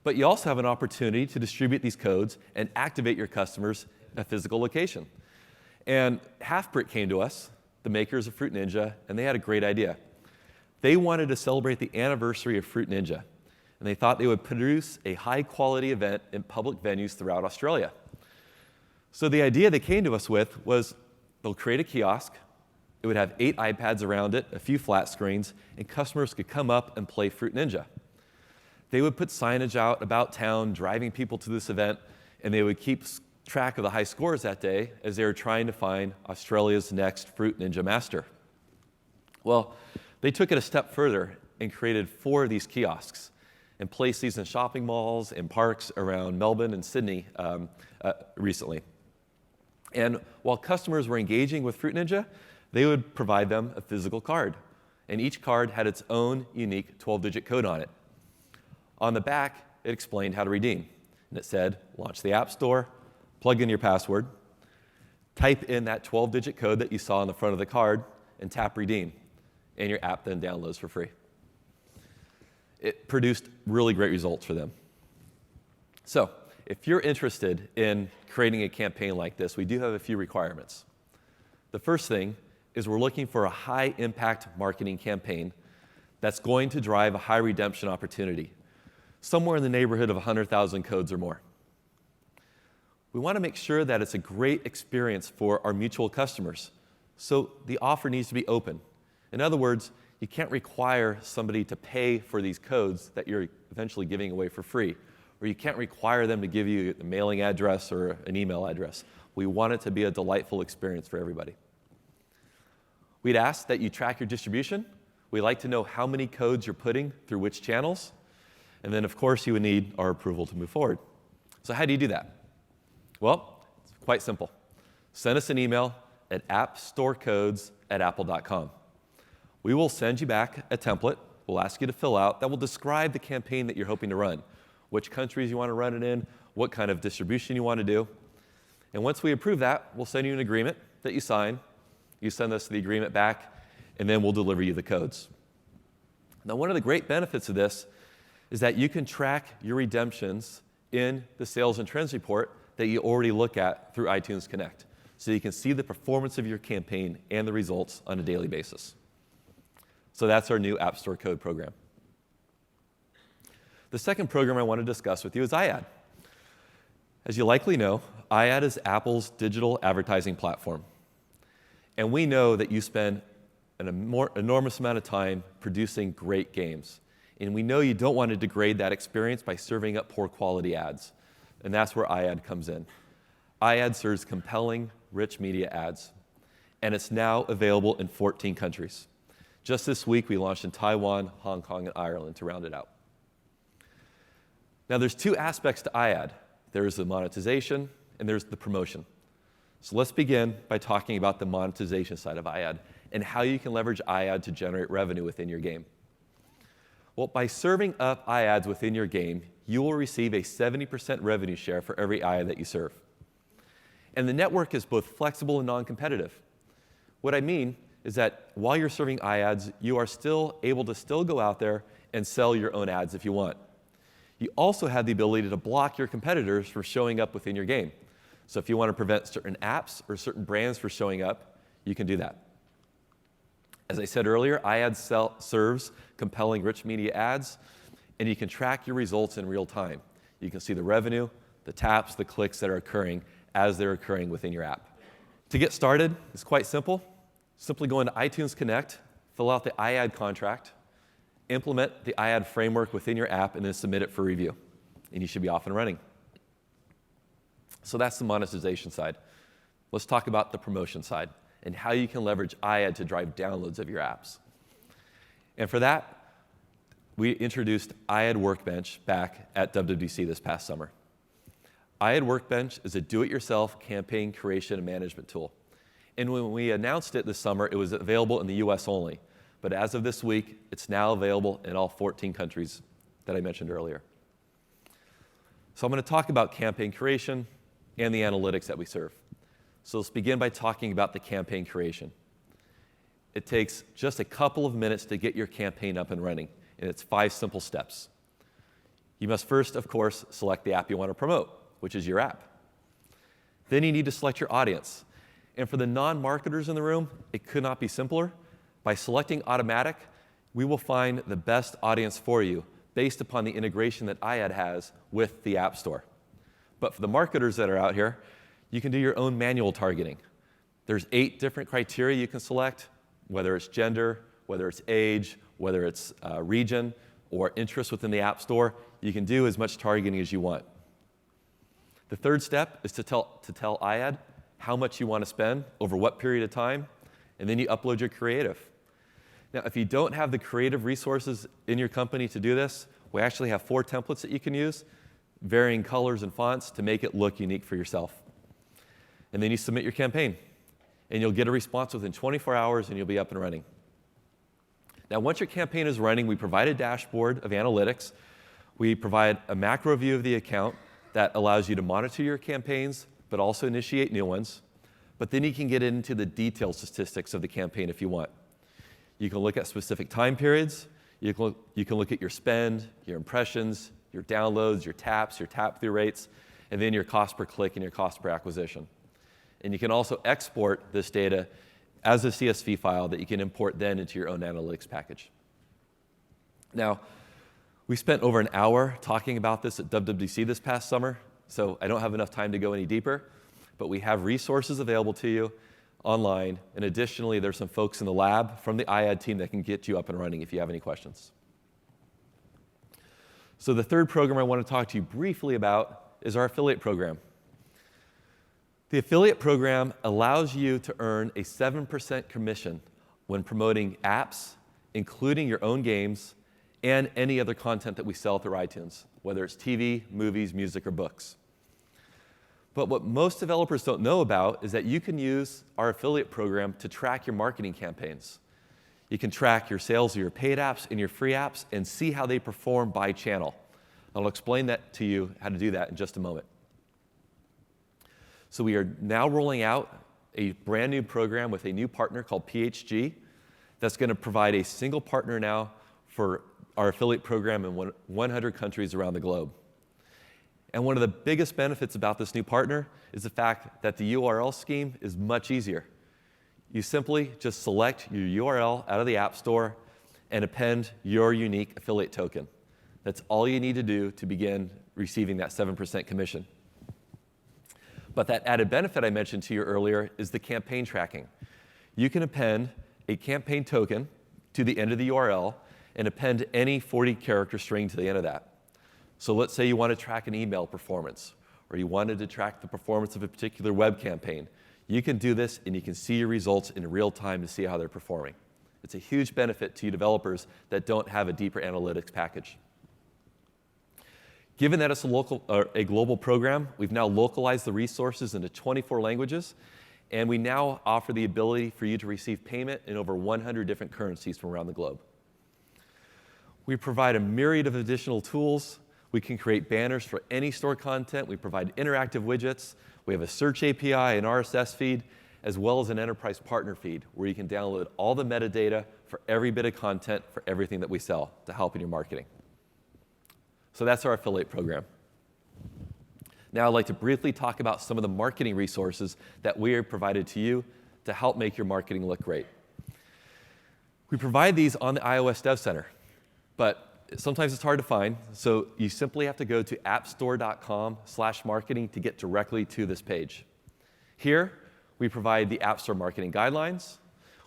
But you also have an opportunity to distribute these codes and activate your customers at a physical location. And Halfbrick came to us, the makers of Fruit Ninja, and they had a great idea. They wanted to celebrate the anniversary of Fruit Ninja, and they thought they would produce a high-quality event in public venues throughout Australia. So the idea they came to us with was they'll create a kiosk. It would have 8 iPads around it, a few flat screens, and customers could come up and play Fruit Ninja. They would put signage out about town, driving people to this event, and they would keep track of the high scores that day as they were trying to find Australia's next Fruit Ninja master. Well, they took it a step further and created 4 of these kiosks and placed these in shopping malls and parks around Melbourne and Sydney recently. And while customers were engaging with Fruit Ninja, they would provide them a physical card. And each card had its own unique 12-digit code on it. On the back, it explained how to redeem. And it said, launch the App Store, plug in your password, type in that 12-digit code that you saw on the front of the card, and tap redeem. And your app then downloads for free. It produced really great results for them. So if you're interested in creating a campaign like this, we do have a few requirements. The first thing is we're looking for a high-impact marketing campaign that's going to drive a high redemption opportunity, somewhere in the neighborhood of 100,000 codes or more. We want to make sure that it's a great experience for our mutual customers, so the offer needs to be open. In other words, you can't require somebody to pay for these codes that you're eventually giving away for free, or you can't require them to give you a mailing address or an email address. We want it to be a delightful experience for everybody. We'd ask that you track your distribution. We'd like to know how many codes you're putting through which channels. And then, of course, you would need our approval to move forward. So how do you do that? Well, it's quite simple. Send us an email at appstorecodes@apple.com. We will send you back a template we'll ask you to fill out that will describe the campaign that you're hoping to run, which countries you want to run it in, what kind of distribution you want to do. And once we approve that, we'll send you an agreement that you sign. You send us the agreement back, and then we'll deliver you the codes. Now, one of the great benefits of this is that you can track your redemptions in the sales and trends report that you already look at through iTunes Connect. So you can see the performance of your campaign and the results on a daily basis. So that's our new App Store Code program. The second program I want to discuss with you is iAd. As you likely know, iAd is Apple's digital advertising platform. And we know that you spend an enormous amount of time producing great games. And we know you don't want to degrade that experience by serving up poor quality ads. And that's where iAd comes in. iAd serves compelling, rich media ads. And it's now available in 14 countries. Just this week, we launched in Taiwan, Hong Kong, and Ireland to round it out. Now, there's 2 aspects to iAd. There's the monetization, and there's the promotion. So let's begin by talking about the monetization side of iAd and how you can leverage iAd to generate revenue within your game. Well, by serving up iAds within your game, you will receive a 70% revenue share for every iAd that you serve. And the network is both flexible and non-competitive. What I mean is that while you're serving iAds, you are still able to go out there and sell your own ads if you want. You also have the ability to block your competitors from showing up within your game. So if you want to prevent certain apps or certain brands from showing up, you can do that. As I said earlier, iAd serves compelling rich media ads, and you can track your results in real time. You can see the revenue, the taps, the clicks that are occurring as they're occurring within your app. To get started, it's quite simple. Simply go into iTunes Connect, fill out the iAd contract, implement the iAd framework within your app, and then submit it for review. And you should be off and running. So that's the monetization side. Let's talk about the promotion side and how you can leverage iAd to drive downloads of your apps. And for that, we introduced iAd Workbench back at WWDC this past summer. iAd Workbench is a do-it-yourself campaign creation and management tool. And when we announced it this summer, it was available in the US only. but as of this week, it's now available in all 14 countries that I mentioned earlier. So I'm going to talk about campaign creation and the analytics that we serve. So let's begin by talking about the campaign creation. It takes just a couple of minutes to get your campaign up and running, and it's 5 simple steps. You must first, of course, select the app you want to promote, which is your app. Then you need to select your audience. And for the non-marketers in the room, it could not be simpler. By selecting automatic, we will find the best audience for you based upon the integration that IAD has with the App Store. But for the marketers that are out here, you can do your own manual targeting. There's 8 different criteria you can select, whether it's gender, whether it's age, whether it's region, or interest within the App Store. You can do as much targeting as you want. The third step is to tell IAD how much you want to spend over what period of time, and then you upload your creative. Now, if you don't have the creative resources in your company to do this, we actually have 4 templates that you can use, varying colors and fonts to make it look unique for yourself. And then you submit your campaign, and you'll get a response within 24 hours, and you'll be up and running. Now, once your campaign is running, we provide a dashboard of analytics. We provide a macro view of the account that allows you to monitor your campaigns, but also initiate new ones. But then you can get into the detailed statistics of the campaign if you want. You can look at specific time periods. You can look at your spend, your impressions, your downloads, your tap-through rates, and then your cost per click and your cost per acquisition. And you can also export this data as a CSV file that you can import then into your own analytics package. Now, we spent over an hour talking about this at WWDC this past summer, so I don't have enough time to go any deeper, but we have resources available to you online, and additionally, there's some folks in the lab from the IAD team that can get you up and running if you have any questions. So the third program I want to talk to you briefly about is our affiliate program. The affiliate program allows you to earn a 7% commission when promoting apps, including your own games, and any other content that we sell through iTunes, whether it's TV, movies, music, or books. But what most developers don't know about is that you can use our affiliate program to track your marketing campaigns. You can track your sales of your paid apps and your free apps and see how they perform by channel. I'll explain that to you, how to do that in just a moment. So we are now rolling out a brand new program with a new partner called PHG that's going to provide a single partner now for our affiliate program in 100 countries around the globe. And one of the biggest benefits about this new partner is the fact that the URL scheme is much easier. You simply just select your URL out of the App Store and append your unique affiliate token. That's all you need to do to begin receiving that 7% commission. But that added benefit I mentioned to you earlier is the campaign tracking. You can append a campaign token to the end of the URL and append any 40-character string to the end of that. So let's say you want to track an email performance, or you wanted to track the performance of a particular web campaign. You can do this, and you can see your results in real time to see how they're performing. It's a huge benefit to you developers that don't have a deeper analytics package. Given that it's a global program, we've now localized the resources into 24 languages, and we now offer the ability for you to receive payment in over 100 different currencies from around the globe. We provide a myriad of additional tools. We can create banners for any store content. We provide interactive widgets. We have a search API, an RSS feed, as well as an enterprise partner feed where you can download all the metadata for every bit of content for everything that we sell to help in your marketing. So that's our affiliate program. Now I'd like to briefly talk about some of the marketing resources that we have provided to you to help make your marketing look great. We provide these on the iOS Dev Center, but sometimes it's hard to find, so you simply have to go to appstore.com/marketing to get directly to this page. Here, we provide the App Store marketing guidelines.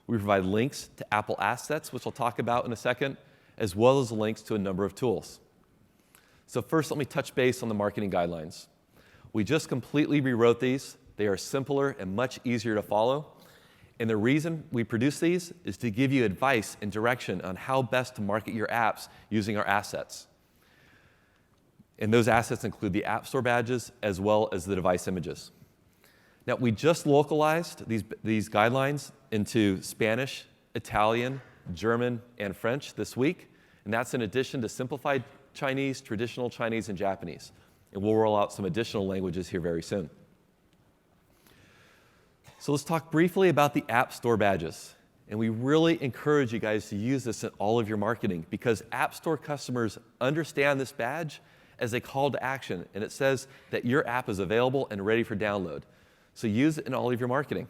We provide links to Apple Assets, which I'll talk about in a second, as well as links to a number of tools. So first, let me touch base on the marketing guidelines. We just completely rewrote these. They are simpler and much easier to follow. And the reason we produce these is to give you advice and direction on how best to market your apps using our assets. And those assets include the App Store badges as well as the device images. Now, we just localized these guidelines into Spanish, Italian, German, and French this week, and that's in addition to simplified Chinese, traditional Chinese, and Japanese. And we'll roll out some additional languages here very soon. So let's talk briefly about the App Store badges. And we really encourage you guys to use this in all of your marketing because App Store customers understand this badge as a call to action, and it says that your app is available and ready for download. So use it in all of your marketing.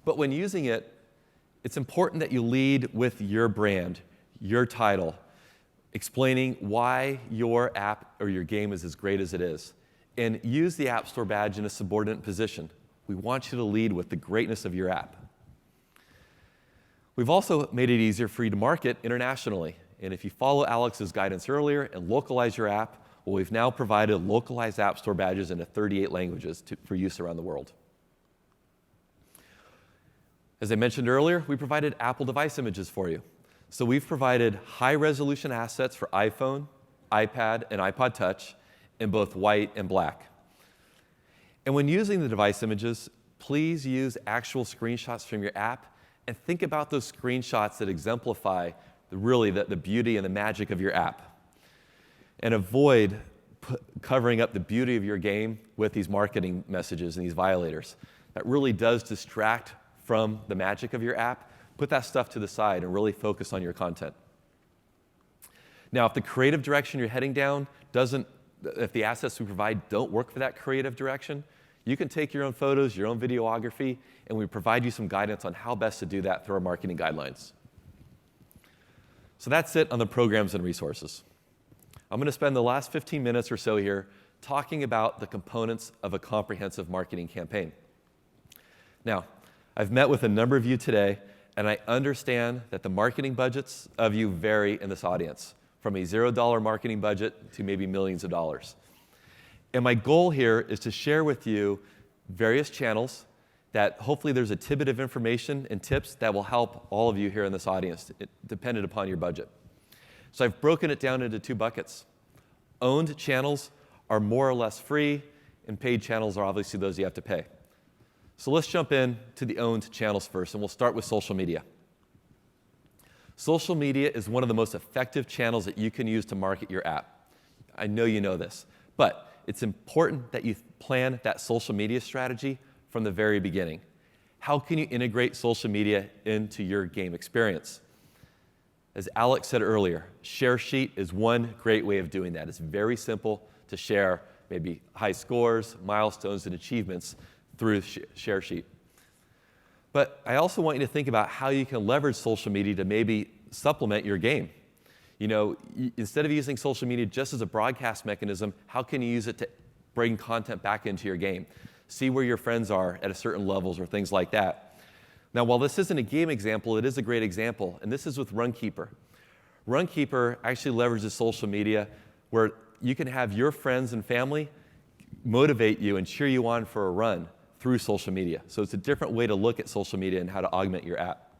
But when using it, it's important that you lead with your brand, your title, explaining why your app or your game is as great as it is. And use the App Store badge in a subordinate position. We want you to lead with the greatness of your app. We've also made it easier for you to market internationally. And if you follow Alex's guidance earlier and localize your app, well, we've now provided localized App Store badges into 38 languages for use around the world. As I mentioned earlier, we provided Apple device images for you. So we've provided high-resolution assets for iPhone, iPad, and iPod Touch in both white and black. And when using the device images, please use actual screenshots from your app and think about those screenshots that exemplify the beauty and the magic of your app. And avoid covering up the beauty of your game with these marketing messages and these violators. That really does distract from the magic of your app. Put that stuff to the side and really focus on your content. Now, if the creative direction you're heading down if the assets we provide don't work for that creative direction, you can take your own photos, your own videography, and we provide you some guidance on how best to do that through our marketing guidelines. So that's it on the programs and resources. I'm going to spend the last 15 minutes or so here talking about the components of a comprehensive marketing campaign. Now, I've met with a number of you today, and I understand that the marketing budgets of you vary in this audience, from a $0 marketing budget to maybe millions of dollars. And my goal here is to share with you various channels that hopefully there's a tidbit of information and tips that will help all of you here in this audience, dependent upon your budget. So I've broken it down into two buckets. Owned channels are more or less free, and paid channels are obviously those you have to pay. So let's jump in to the owned channels first, and we'll start with social media. Social media is one of the most effective channels that you can use to market your app. I know you know this, but it's important that you plan that social media strategy from the very beginning. How can you integrate social media into your game experience? As Alex said earlier, Share Sheet is one great way of doing that. It's very simple to share maybe high scores, milestones, and achievements through Share Sheet. But I also want you to think about how you can leverage social media to maybe supplement your game. You know, instead of using social media just as a broadcast mechanism, how can you use it to bring content back into your game? See where your friends are at a certain levels or things like that. Now, while this isn't a game example, it is a great example, and this is with Runkeeper. Runkeeper actually leverages social media where you can have your friends and family motivate you and cheer you on for a run through social media. So it's a different way to look at social media and how to augment your app.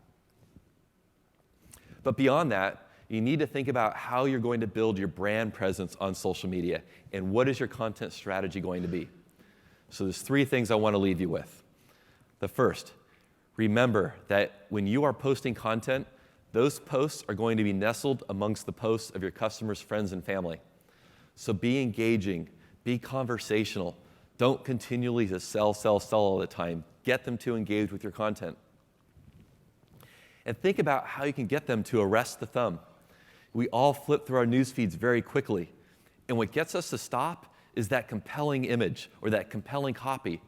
But beyond that, you need to think about how you're going to build your brand presence on social media and what is your content strategy going to be. So there's three things I want to leave you with. The first, remember that when you are posting content, those posts are going to be nestled amongst the posts of your customers, friends, and family. So be engaging, be conversational. Don't continually just sell all the time. Get them to engage with your content. And think about how you can get them to arrest the thumb. We all flip through our news feeds very quickly. And what gets us to stop is that compelling image or that compelling copy.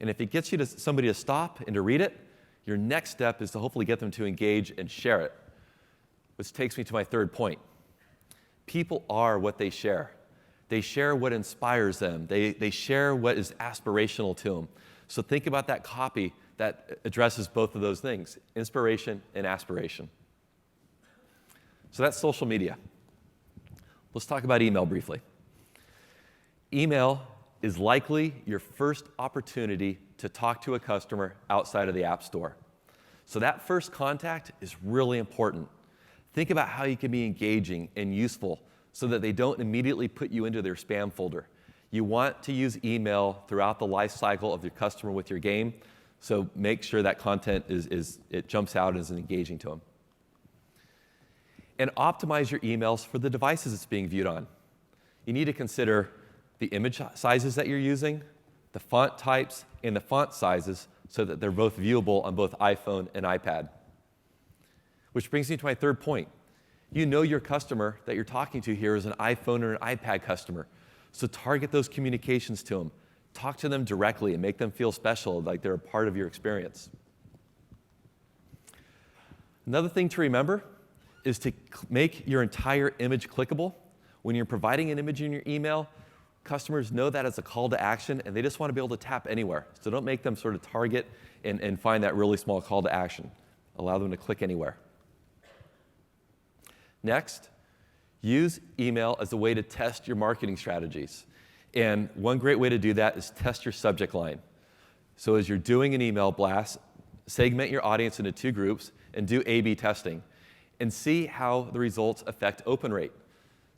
And if it gets you to somebody to stop and to read it, your next step is to hopefully get them to engage and share it. Which takes me to my third point. People are what they share. They share what inspires them. They share what is aspirational to them. So think about that copy that addresses both of those things, inspiration and aspiration. So that's social media. Let's talk about email briefly. Email is likely your first opportunity to talk to a customer outside of the App Store. So that first contact is really important. Think about how you can be engaging and useful so that they don't immediately put you into their spam folder. You want to use email throughout the life cycle of your customer with your game, so make sure that content it jumps out and is engaging to them. And optimize your emails for the devices it's being viewed on. You need to consider the image sizes that you're using, the font types, and the font sizes so that they're both viewable on both iPhone and iPad. Which brings me to my third point. You know your customer that you're talking to here is an iPhone or an iPad customer. So target those communications to them. Talk to them directly and make them feel special, like they're a part of your experience. Another thing to remember is to make your entire image clickable. When you're providing an image in your email, customers know that as a call to action, and they just want to be able to tap anywhere. So don't make them sort of target and find that really small call to action. Allow them to click anywhere. Next, use email as a way to test your marketing strategies. And one great way to do that is test your subject line. So as you're doing an email blast, segment your audience into 2 groups and do A/B testing and see how the results affect open rate.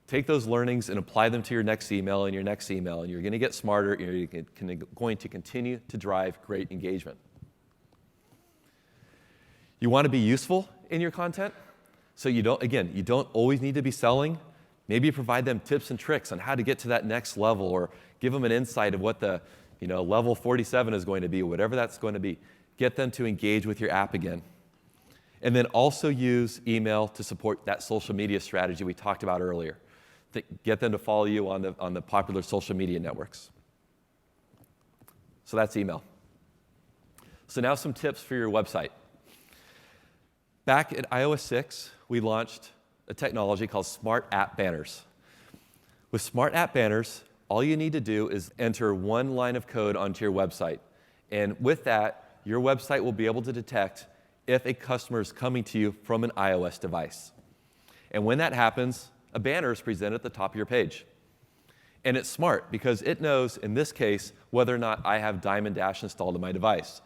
Take those learnings and apply them to your next email and your next email, and you're going to get smarter, and you're going to continue to drive great engagement. You want to be useful in your content, so you don't always need to be selling. Maybe you provide them tips and tricks on how to get to that next level, or give them an insight of what the level 47 is going to be, whatever that's going to be. Get them to engage with your app again. And then also use email to support that social media strategy we talked about earlier. Get them to follow you on the popular social media networks. So that's email. So now some tips for your website. Back at iOS 6, we launched a technology called Smart App Banners. With Smart App Banners, all you need to do is enter one line of code onto your website. And with that, your website will be able to detect if a customer is coming to you from an iOS device. And when that happens, a banner is presented at the top of your page. And it's smart because it knows, in this case, whether or not I have Diamond Dash installed on my device.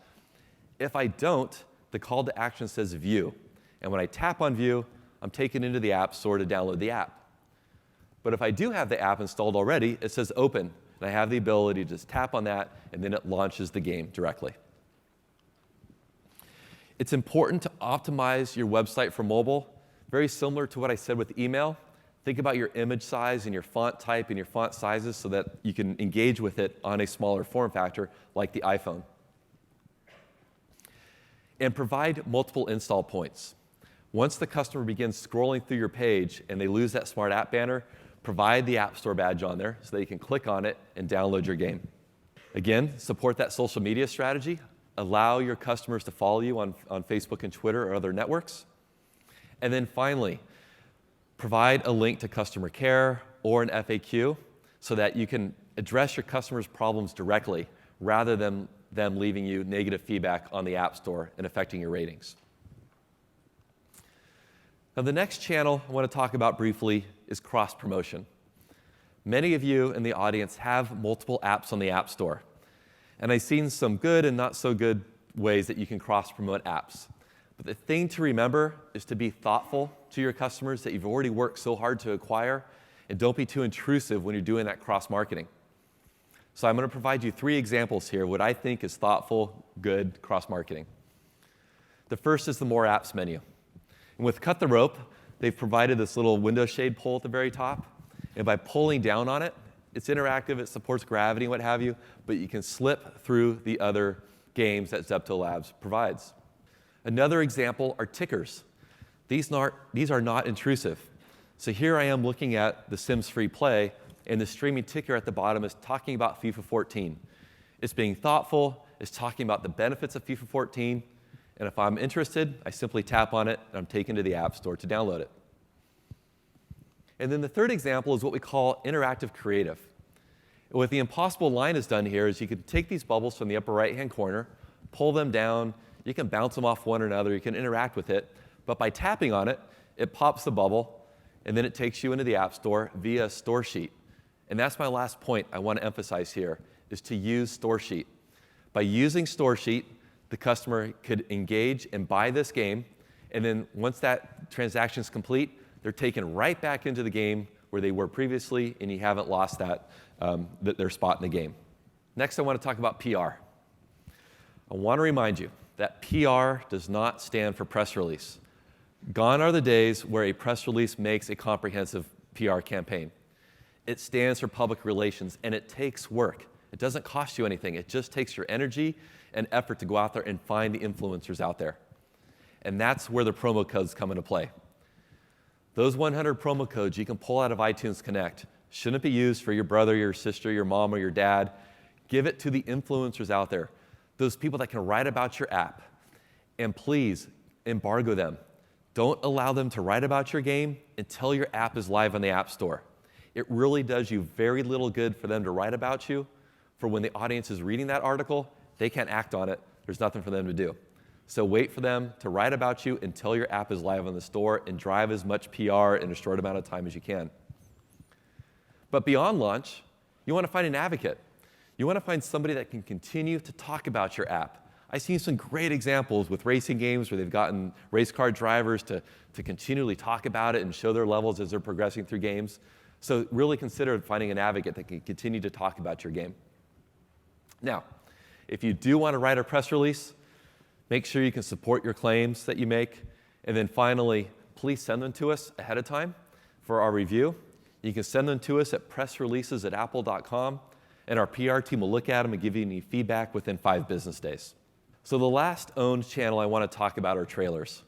If I don't, the call to action says View. And when I tap on View, I'm taken into the App Store to download the app. But if I do have the app installed already, it says Open. And I have the ability to just tap on that, and then it launches the game directly. It's important to optimize your website for mobile. Very similar to what I said with email. Think about your image size and your font type and your font sizes so that you can engage with it on a smaller form factor like the iPhone. And provide multiple install points. Once the customer begins scrolling through your page and they lose that Smart App Banner, provide the App Store badge on there so they can click on it and download your game. Again, support that social media strategy. Allow your customers to follow you on Facebook and Twitter or other networks. And then finally, provide a link to customer care or an FAQ so that you can address your customers' problems directly rather than them leaving you negative feedback on the App Store and affecting your ratings. Now, the next channel I want to talk about briefly is cross-promotion. Many of you in the audience have multiple apps on the App Store. And I've seen some good and not so good ways that you can cross-promote apps. But the thing to remember is to be thoughtful to your customers that you've already worked so hard to acquire, and don't be too intrusive when you're doing that cross-marketing. So I'm going to provide you 3 examples here, what I think is thoughtful, good cross-marketing. The first is the More Apps menu. And with Cut the Rope, they've provided this little window shade pull at the very top. And by pulling down on it, it's interactive, it supports gravity and what have you, but you can slip through the other games that Zepto Labs provides. Another example are tickers. These are not intrusive. So here I am looking at the Sims Free Play, and the streaming ticker at the bottom is talking about FIFA 14. It's being thoughtful, it's talking about the benefits of FIFA 14, and if I'm interested, I simply tap on it, and I'm taken to the App Store to download it. And then the third example is what we call interactive creative. What the impossible line has done here is you can take these bubbles from the upper right-hand corner, pull them down, you can bounce them off one another, you can interact with it, but by tapping on it, it pops the bubble, and then it takes you into the App Store via Store Sheet. And that's my last point I want to emphasize here, is to use Store Sheet. By using Store Sheet, the customer could engage and buy this game, and then once that transaction is complete, they're taken right back into the game where they were previously, and you haven't lost their spot in the game. Next, I want to talk about PR. I want to remind you that PR does not stand for press release. Gone are the days where a press release makes a comprehensive PR campaign. It stands for public relations, and it takes work. It doesn't cost you anything. It just takes your energy and effort to go out there and find the influencers out there. And that's where the promo codes come into play. Those 100 promo codes you can pull out of iTunes Connect shouldn't be used for your brother, your sister, your mom, or your dad. Give it to the influencers out there, those people that can write about your app. And please, embargo them. Don't allow them to write about your game until your app is live on the App Store. It really does you very little good for them to write about you. For when the audience is reading that article, they can't act on it. There's nothing for them to do. So wait for them to write about you until your app is live on the store and drive as much PR in a short amount of time as you can. But beyond launch, you want to find an advocate. You want to find somebody that can continue to talk about your app. I've seen some great examples with racing games where they've gotten race car drivers to continually talk about it and show their levels as they're progressing through games. So really consider finding an advocate that can continue to talk about your game. Now, if you do want to write a press release, make sure you can support your claims that you make. And then finally, please send them to us ahead of time for our review. You can send them to us at pressreleases@apple.com, and our PR team will look at them and give you any feedback within 5 business days. So the last owned channel I want to talk about are trailers.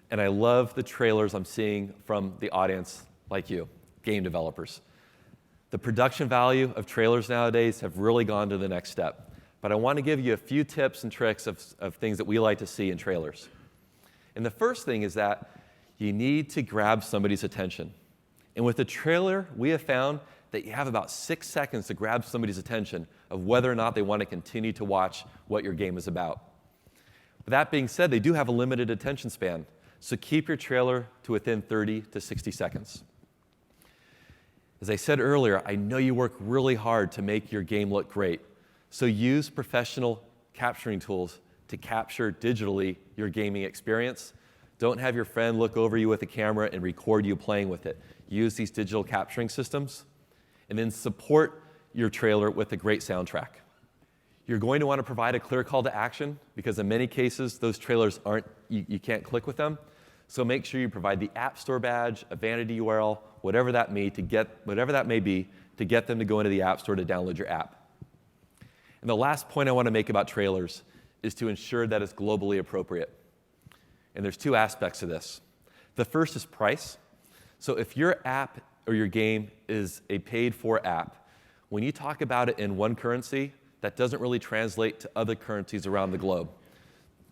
And I love the trailers I'm seeing from the audience like you, game developers. The production value of trailers nowadays have really gone to the next step. But I want to give you a few tips and tricks of things that we like to see in trailers. And the first thing is that you need to grab somebody's attention. And with a trailer, we have found that you have about 6 seconds to grab somebody's attention of whether or not they want to continue to watch what your game is about. With that being said, they do have a limited attention span. So keep your trailer to within 30 to 60 seconds. As I said earlier, I know you work really hard to make your game look great. So use professional capturing tools to capture digitally your gaming experience. Don't have your friend look over you with a camera and record you playing with it. Use these digital capturing systems. And then support your trailer with a great soundtrack. You're going to want to provide a clear call to action because in many cases, those trailers you can't click with them. So make sure you provide the App Store badge, a vanity URL, whatever that may be, to get them to go into the App Store to download your app. And the last point I want to make about trailers is to ensure that it's globally appropriate. And there's 2 aspects to this. The first is price. So if your app or your game is a paid-for app, when you talk about it in one currency, that doesn't really translate to other currencies around the globe.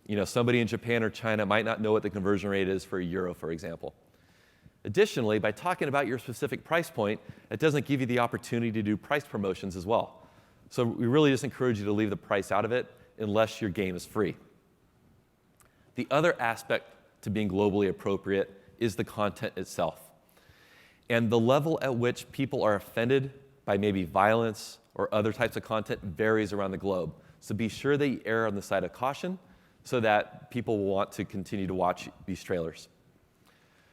You know, somebody in Japan or China might not know what the conversion rate is for a euro, for example. Additionally, by talking about your specific price point, it doesn't give you the opportunity to do price promotions as well. So we really just encourage you to leave the price out of it unless your game is free. The other aspect to being globally appropriate is the content itself. And the level at which people are offended by maybe violence or other types of content varies around the globe. So be sure that you err on the side of caution so that people will want to continue to watch these trailers.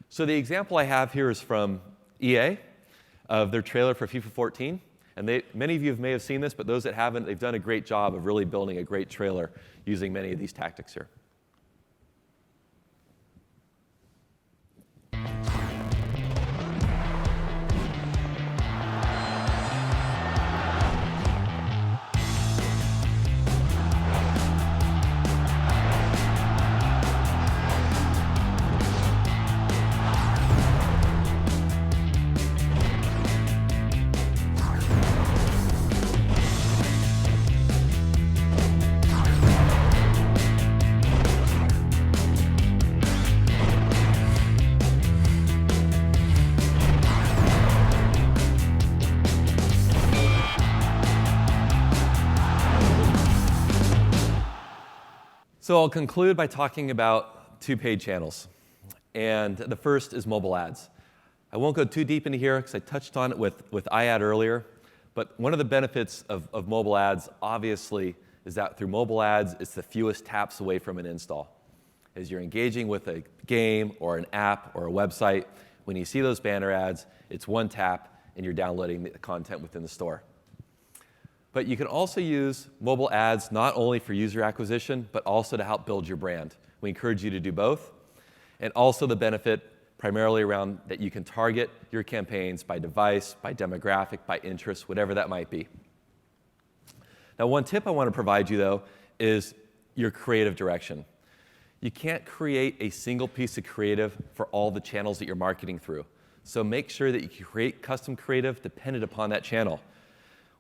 So the example I have here is from EA of their trailer for FIFA 14. And many of you may have seen this, but those that haven't, they've done a great job of really building a great trailer using many of these tactics here. So I'll conclude by talking about 2 paid channels. And the first is mobile ads. I won't go too deep into here because I touched on it with iAd earlier. But one of the benefits of mobile ads, obviously, is that through mobile ads, it's the fewest taps away from an install. As you're engaging with a game or an app or a website, when you see those banner ads, it's one tap and you're downloading the content within the store. But you can also use mobile ads not only for user acquisition, but also to help build your brand. We encourage you to do both. and also the benefit primarily around that you can target your campaigns by device, by demographic, by interest, whatever that might be. Now, one tip I want to provide you, though, is your creative direction. You can't create a single piece of creative for all the channels that you're marketing through. So make sure that you create custom creative dependent upon that channel.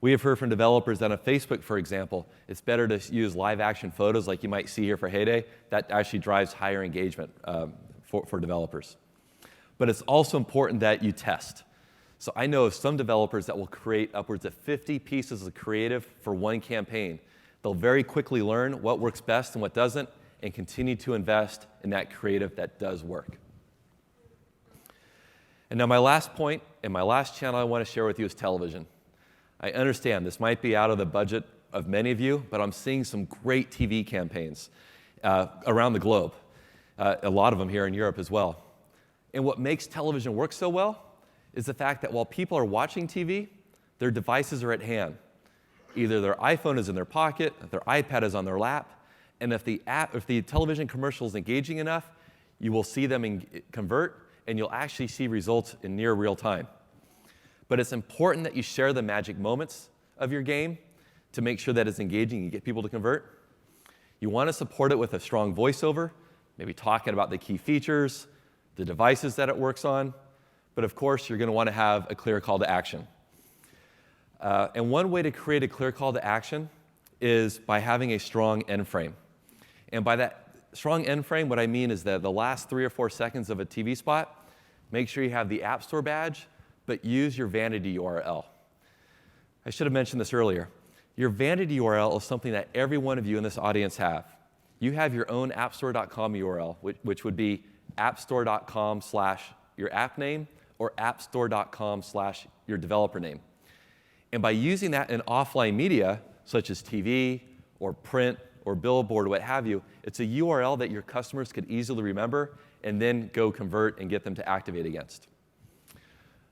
We have heard from developers that on Facebook, for example, it's better to use live action photos like you might see here for Heyday. That actually drives higher engagement for developers. But it's also important that you test. So I know of some developers that will create upwards of 50 pieces of creative for one campaign. They'll very quickly learn what works best and what doesn't, and continue to invest in that creative that does work. And now my last point and my last channel I want to share with you is television. I understand this might be out of the budget of many of you, but I'm seeing some great TV campaigns around the globe, a lot of them here in Europe as well. And what makes television work so well is the fact that while people are watching TV, their devices are at hand. Either their iPhone is in their pocket, their iPad is on their lap, and if the television commercial is engaging enough, you will see them convert, and you'll actually see results in near real time. But it's important that you share the magic moments of your game to make sure that it's engaging and get people to convert. You want to support it with a strong voiceover, maybe talking about the key features, the devices that it works on, but of course, you're going to want to have a clear call to action. And one way to create a clear call to action is by having a strong end frame. And by that strong end frame, what I mean is that the last 3 or 4 seconds of a TV spot, make sure you have the App Store badge, but use your vanity URL. I should have mentioned this earlier. Your vanity URL is something that every one of you in this audience have. You have your own appstore.com URL, which would be appstore.com/your app name or appstore.com/your developer name. And by using that in offline media, such as TV or print or billboard, what have you, it's a URL that your customers could easily remember and then go convert and get them to activate against.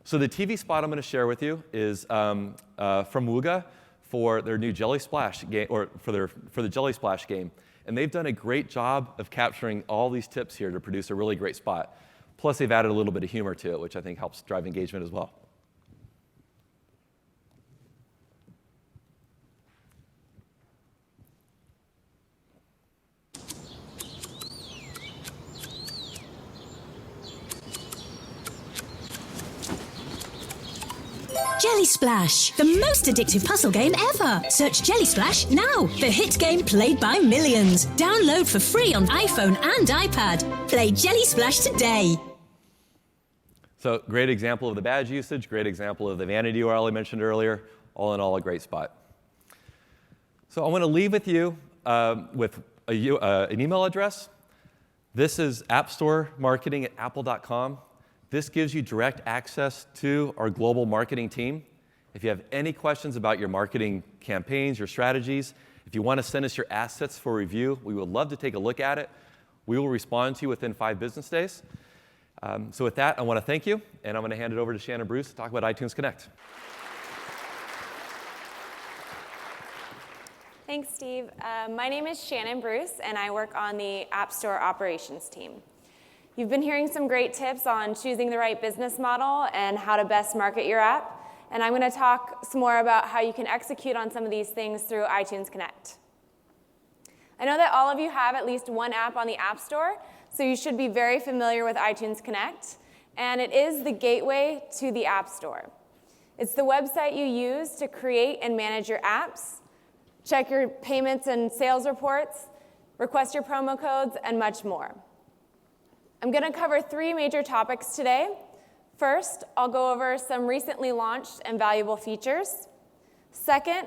So the TV spot I'm going to share with you is from Wooga for their new Jelly Splash game, or for the Jelly Splash game. And they've done a great job of capturing all these tips here to produce a really great spot. Plus, they've added a little bit of humor to it, which I think helps drive engagement as well.
Jelly Splash, the most addictive puzzle game ever. Search Jelly Splash now, the hit game played by millions. Download for free on iPhone and iPad. Play Jelly Splash today.
So great example of the badge usage, great example of the vanity URL I mentioned earlier. All in all, a great spot. So I want to leave with you with an email address. This is appstoremarketing@apple.com. This gives you direct access to our global marketing team. If you have any questions about your marketing campaigns, your strategies, if you want to send us your assets for review, we would love to take a look at it. We will respond to you within 5 business days. So with that, I want to thank you, and I'm going to hand it over to Shannon Bruce to talk about iTunes Connect.
Thanks, Steve. My name is Shannon Bruce, and I work on the App Store operations team. You've been hearing some great tips on choosing the right business model and how to best market your app, and I'm going to talk some more about how you can execute on some of these things through iTunes Connect. I know that all of you have at least one app on the App Store, so you should be very familiar with iTunes Connect, and it is the gateway to the App Store. It's the website you use to create and manage your apps, check your payments and sales reports, request your promo codes, and much more. I'm going to cover 3 major topics today. First, I'll go over some recently launched and valuable features. Second,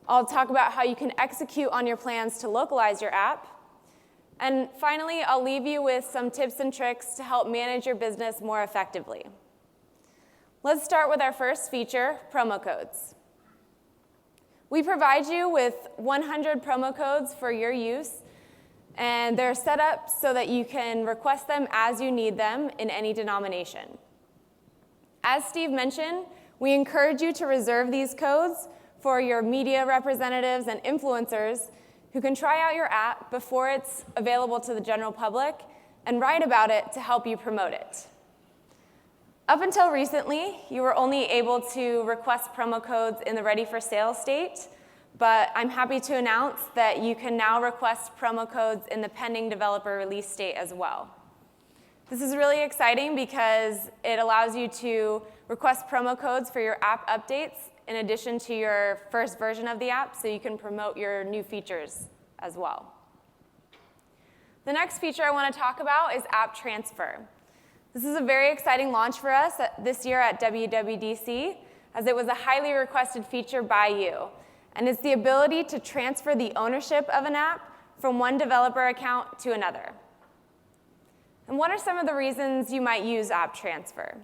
I'll talk about how you can execute on your plans to localize your app. And finally, I'll leave you with some tips and tricks to help manage your business more effectively. Let's start with our first feature, promo codes. We provide you with 100 promo codes for your use, and they're set up so that you can request them as you need them in any denomination. As Steve mentioned, we encourage you to reserve these codes for your media representatives and influencers who can try out your app before it's available to the general public and write about it to help you promote it. Up until recently, you were only able to request promo codes in the ready for sale state, but I'm happy to announce that you can now request promo codes in the pending developer release state as well. This is really exciting because it allows you to request promo codes for your app updates in addition to your first version of the app, so you can promote your new features as well. The next feature I want to talk about is app transfer. This is a very exciting launch for us this year at WWDC, as it was a highly requested feature by you. And it's the ability to transfer the ownership of an app from one developer account to another. And what are some of the reasons you might use app transfer?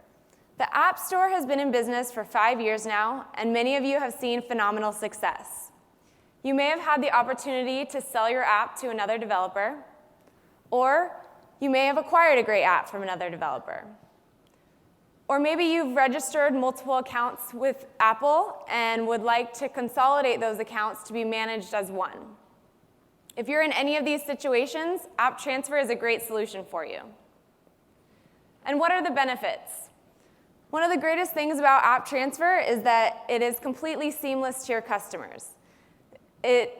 The App Store has been in business for 5 years now, and many of you have seen phenomenal success. You may have had the opportunity to sell your app to another developer, or you may have acquired a great app from another developer. Or maybe you've registered multiple accounts with Apple and would like to consolidate those accounts to be managed as one. If you're in any of these situations, app transfer is a great solution for you. And what are the benefits? One of the greatest things about app transfer is that it is completely seamless to your customers.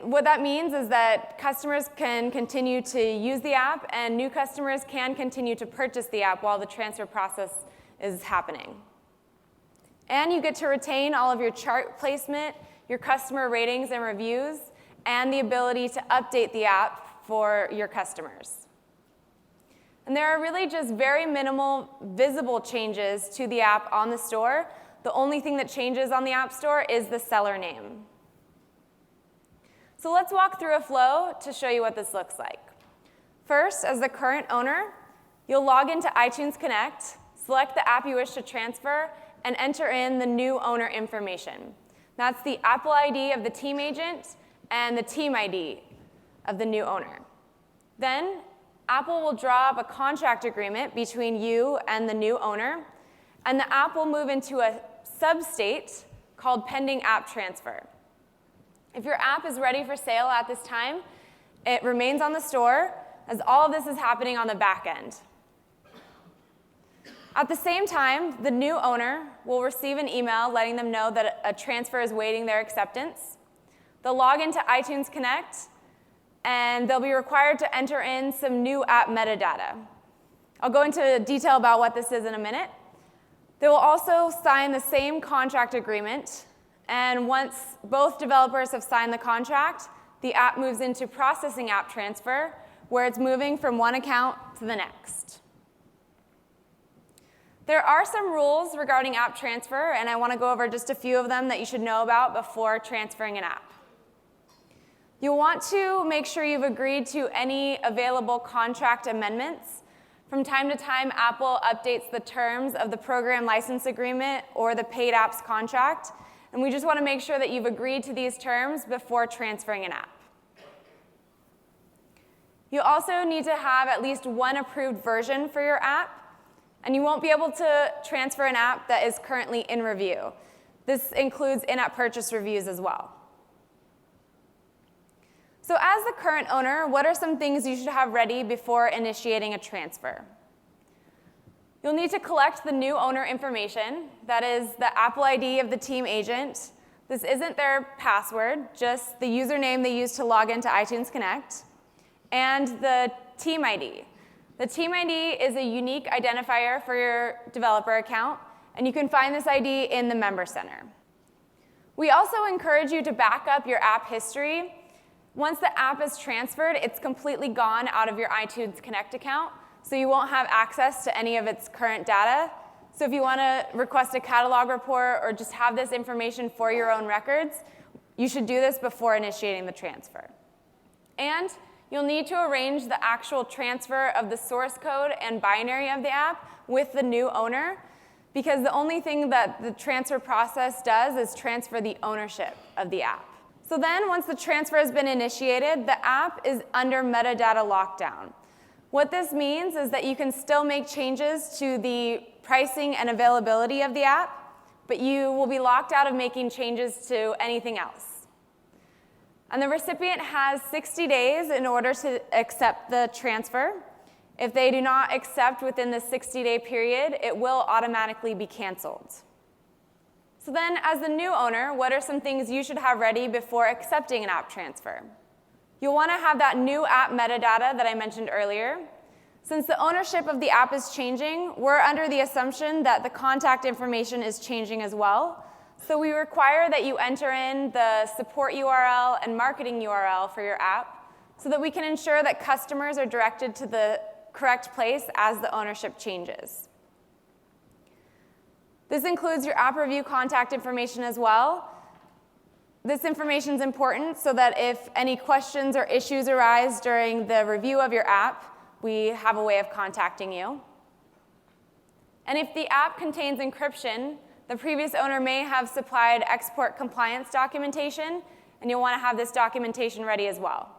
What that means is that customers can continue to use the app, and new customers can continue to purchase the app while the transfer process is happening. And you get to retain all of your chart placement, your customer ratings and reviews, and the ability to update the app for your customers. And there are really just very minimal visible changes to the app on the store. The only thing that changes on the App Store is the seller name. So let's walk through a flow to show you what this looks like. First, as the current owner, you'll log into iTunes Connect, select the app you wish to transfer, and enter in the new owner information. That's the Apple ID of the team agent and the team ID of the new owner. Then, Apple will draw up a contract agreement between you and the new owner, and the app will move into a sub-state called pending app transfer. If your app is ready for sale at this time, it remains on the store, as all of this is happening on the back end. At the same time, the new owner will receive an email letting them know that a transfer is waiting their acceptance. They'll log into iTunes Connect, and they'll be required to enter in some new app metadata. I'll go into detail about what this is in a minute. They will also sign the same contract agreement, and once both developers have signed the contract, the app moves into processing app transfer, where it's moving from one account to the next. There are some rules regarding app transfer, and I want to go over just a few of them that you should know about before transferring an app. You'll want to make sure you've agreed to any available contract amendments. From time to time, Apple updates the terms of the program license agreement or the paid apps contract, and we just want to make sure that you've agreed to these terms before transferring an app. You also need to have at least one approved version for your app, and you won't be able to transfer an app that is currently in review. This includes in-app purchase reviews as well. So as the current owner, what are some things you should have ready before initiating a transfer? You'll need to collect the new owner information, that is the Apple ID of the team agent. This isn't their password, just the username they use to log into iTunes Connect, and the team ID. The team ID is a unique identifier for your developer account, and you can find this ID in the Member Center. We also encourage you to back up your app history. Once the app is transferred, it's completely gone out of your iTunes Connect account, so you won't have access to any of its current data. So if you want to request a catalog report or just have this information for your own records, you should do this before initiating the transfer. And you'll need to arrange the actual transfer of the source code and binary of the app with the new owner, because the only thing that the transfer process does is transfer the ownership of the app. So then, once the transfer has been initiated, the app is under metadata lockdown. What this means is that you can still make changes to the pricing and availability of the app, but you will be locked out of making changes to anything else. And the recipient has 60 days in order to accept the transfer. If they do not accept within the 60-day period, it will automatically be canceled. So then, as the new owner, what are some things you should have ready before accepting an app transfer? You'll want to have that new app metadata that I mentioned earlier. Since the ownership of the app is changing, we're under the assumption that the contact information is changing as well. So we require that you enter in the support URL and marketing URL for your app so that we can ensure that customers are directed to the correct place as the ownership changes. This includes your app review contact information as well. This information is important so that if any questions or issues arise during the review of your app, we have a way of contacting you. And if the app contains encryption, the previous owner may have supplied export compliance documentation, and you'll want to have this documentation ready as well.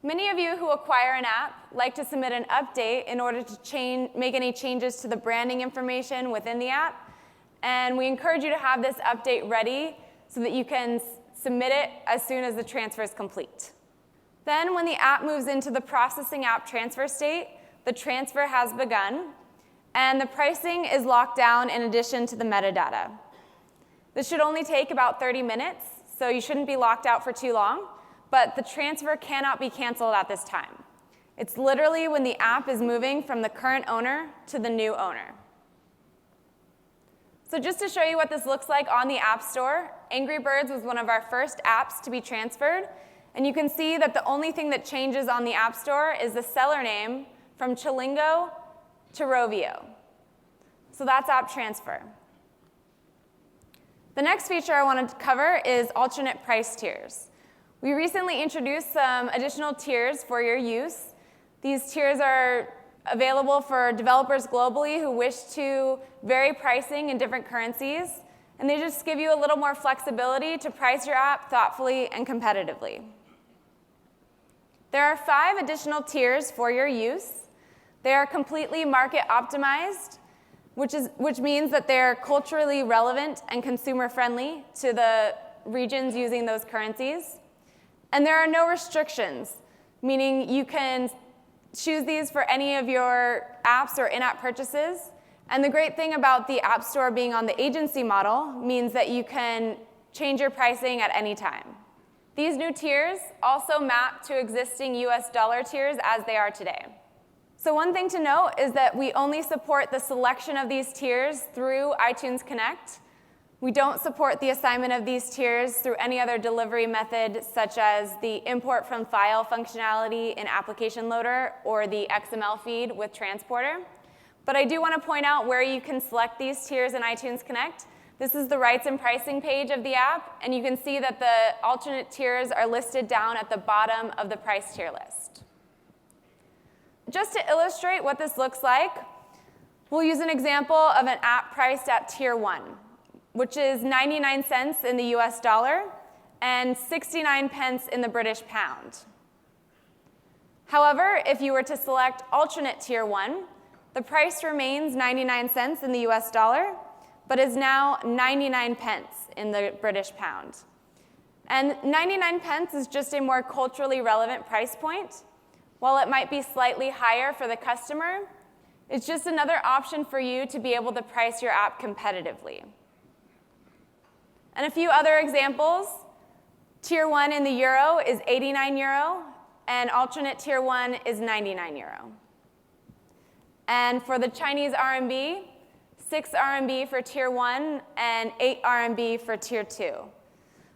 Many of you who acquire an app like to submit an update in order to make any changes to the branding information within the app, and we encourage you to have this update ready so that you can submit it as soon as the transfer is complete. Then, when the app moves into the processing app transfer state, the transfer has begun, and the pricing is locked down in addition to the metadata. This should only take about 30 minutes, so you shouldn't be locked out for too long, but the transfer cannot be canceled at this time. It's literally when the app is moving from the current owner to the new owner. So just to show you what this looks like on the App Store, Angry Birds was one of our first apps to be transferred. And you can see that the only thing that changes on the App Store is the seller name from Chilingo to Rovio. So that's app transfer. The next feature I wanted to cover is alternate price tiers. We recently introduced some additional tiers for your use. These tiers are available for developers globally who wish to vary pricing in different currencies, and they just give you a little more flexibility to price your app thoughtfully and competitively. There are 5 additional tiers for your use. They are completely market optimized, which means that they're culturally relevant and consumer friendly to the regions using those currencies. And there are no restrictions, meaning you can choose these for any of your apps or in-app purchases. And the great thing about the App Store being on the agency model means that you can change your pricing at any time. These new tiers also map to existing US dollar tiers as they are today. So one thing to note is that we only support the selection of these tiers through iTunes Connect. We don't support the assignment of these tiers through any other delivery method, such as the import from file functionality in Application Loader or the XML feed with Transporter. But I do want to point out where you can select these tiers in iTunes Connect. This is the rights and pricing page of the app, and you can see that the alternate tiers are listed down at the bottom of the price tier list. Just to illustrate what this looks like, we'll use an example of an app priced at Tier 1, which is 99 cents in the US dollar and 69 pence in the British pound. However, if you were to select alternate Tier 1, the price remains 99 cents in the US dollar, but is now 99 pence in the British pound. And 99 pence is just a more culturally relevant price point. While it might be slightly higher for the customer, it's just another option for you to be able to price your app competitively. And a few other examples. Tier 1 in the euro is 89 euro, and alternate Tier 1 is 99 euro. And for the Chinese RMB, 6 RMB for Tier 1 and 8 RMB for Tier 2.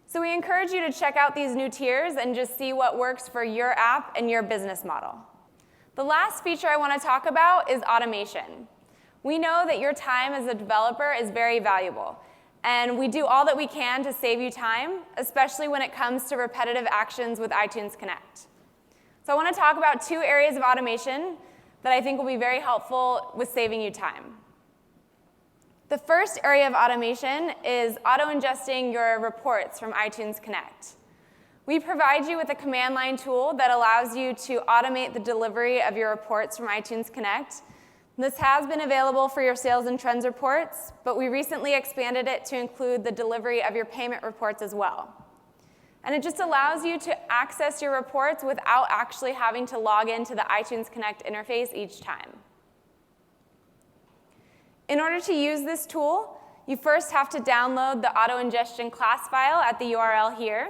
So we encourage you to check out these new tiers and just see what works for your app and your business model. The last feature I want to talk about is automation. We know that your time as a developer is very valuable, and we do all that we can to save you time, especially when it comes to repetitive actions with iTunes Connect. So I want to talk about 2 areas of automation that I think will be very helpful with saving you time. The first area of automation is auto-ingesting your reports from iTunes Connect. We provide you with a command line tool that allows you to automate the delivery of your reports from iTunes Connect. This has been available for your sales and trends reports, but we recently expanded it to include the delivery of your payment reports as well. And it just allows you to access your reports without actually having to log into the iTunes Connect interface each time. In order to use this tool, you first have to download the auto-ingestion class file at the URL here.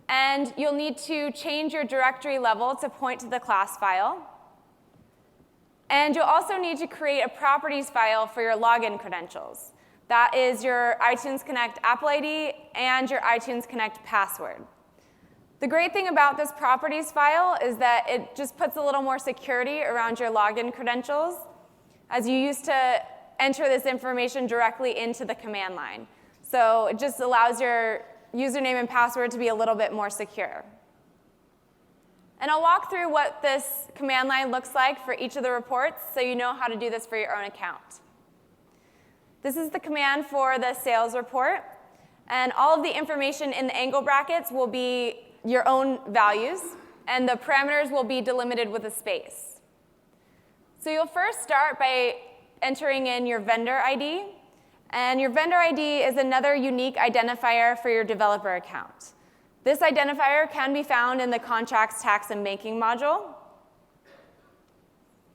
And you'll need to change your directory level to point to the class file. And you'll also need to create a properties file for your login credentials. That is your iTunes Connect Apple ID and your iTunes Connect password. The great thing about this properties file is that it just puts a little more security around your login credentials, as you used to enter this information directly into the command line. So it just allows your username and password to be a little bit more secure. And I'll walk through what this command line looks like for each of the reports so you know how to do this for your own account. This is the command for the sales report, and all of the information in the angle brackets will be your own values, and the parameters will be delimited with a space. So you'll first start by entering in your vendor ID, and your vendor ID is another unique identifier for your developer account. This identifier can be found in the Contracts, Tax, and Banking module.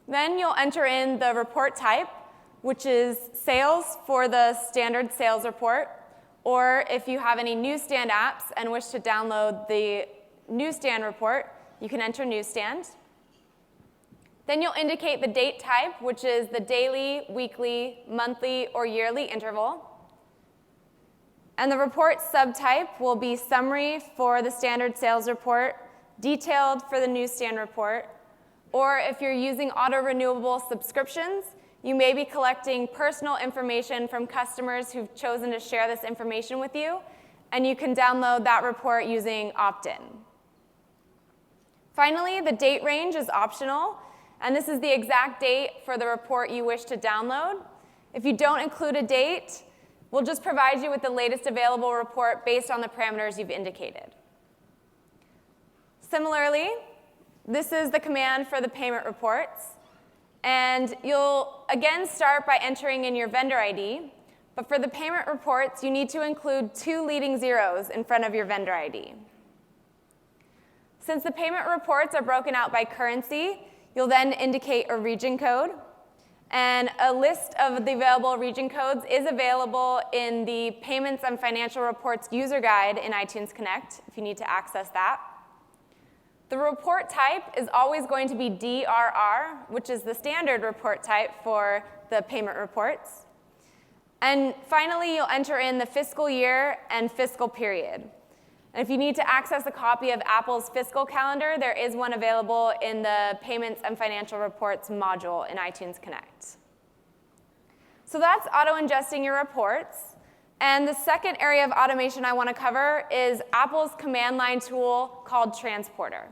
Then you'll enter in the report type, which is sales for the standard sales report, or if you have any newsstand apps and wish to download the newsstand report, you can enter newsstand. Then you'll indicate the date type, which is the daily, weekly, monthly, or yearly interval. And the report subtype will be summary for the standard sales report, detailed for the newsstand report, or if you're using auto-renewable subscriptions, you may be collecting personal information from customers who've chosen to share this information with you, and you can download that report using opt-in. Finally, the date range is optional, and this is the exact date for the report you wish to download. If you don't include a date, we'll just provide you with the latest available report based on the parameters you've indicated. Similarly, this is the command for the payment reports. And you'll again start by entering in your vendor ID, but for the payment reports, you need to include 2 leading zeros in front of your vendor ID. Since the payment reports are broken out by currency, you'll then indicate a region code, and a list of the available region codes is available in the Payments and Financial Reports user guide in iTunes Connect if you need to access that. The report type is always going to be DRR, which is the standard report type for the payment reports. And finally, you'll enter in the fiscal year and fiscal period. And if you need to access a copy of Apple's fiscal calendar, there is one available in the Payments and Financial Reports module in iTunes Connect. So that's auto-ingesting your reports. And the second area of automation I want to cover is Apple's command line tool called Transporter.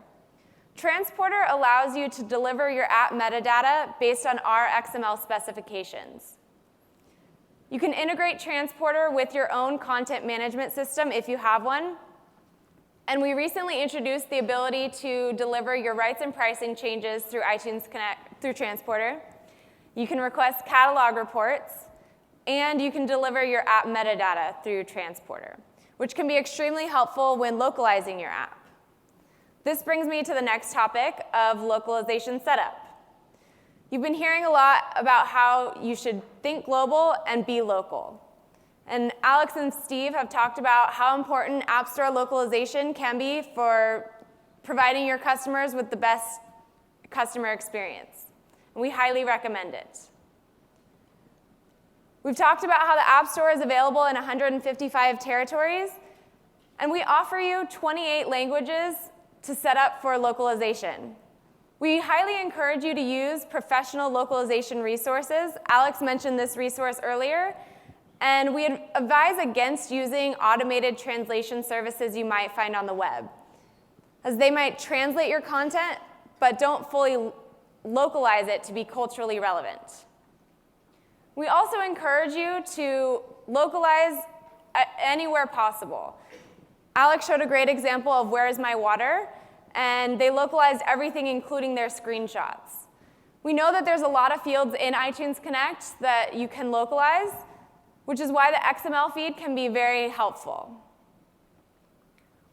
Transporter allows you to deliver your app metadata based on our XML specifications. You can integrate Transporter with your own content management system if you have one. And we recently introduced the ability to deliver your rights and pricing changes through iTunes Connect through Transporter. You can request catalog reports, and you can deliver your app metadata through Transporter, which can be extremely helpful when localizing your app. This brings me to the next topic of localization setup. You've been hearing a lot about how you should think global and be local. And Alex and Steve have talked about how important App Store localization can be for providing your customers with the best customer experience. And we highly recommend it. We've talked about how the App Store is available in 155 territories, and we offer you 28 languages to set up for localization. We highly encourage you to use professional localization resources. Alex mentioned this resource earlier, and we advise against using automated translation services you might find on the web, as they might translate your content, but don't fully localize it to be culturally relevant. We also encourage you to localize anywhere possible. Alex showed a great example of Where Is My Water, and they localized everything, including their screenshots. We know that there's a lot of fields in iTunes Connect that you can localize, which is why the XML feed can be very helpful.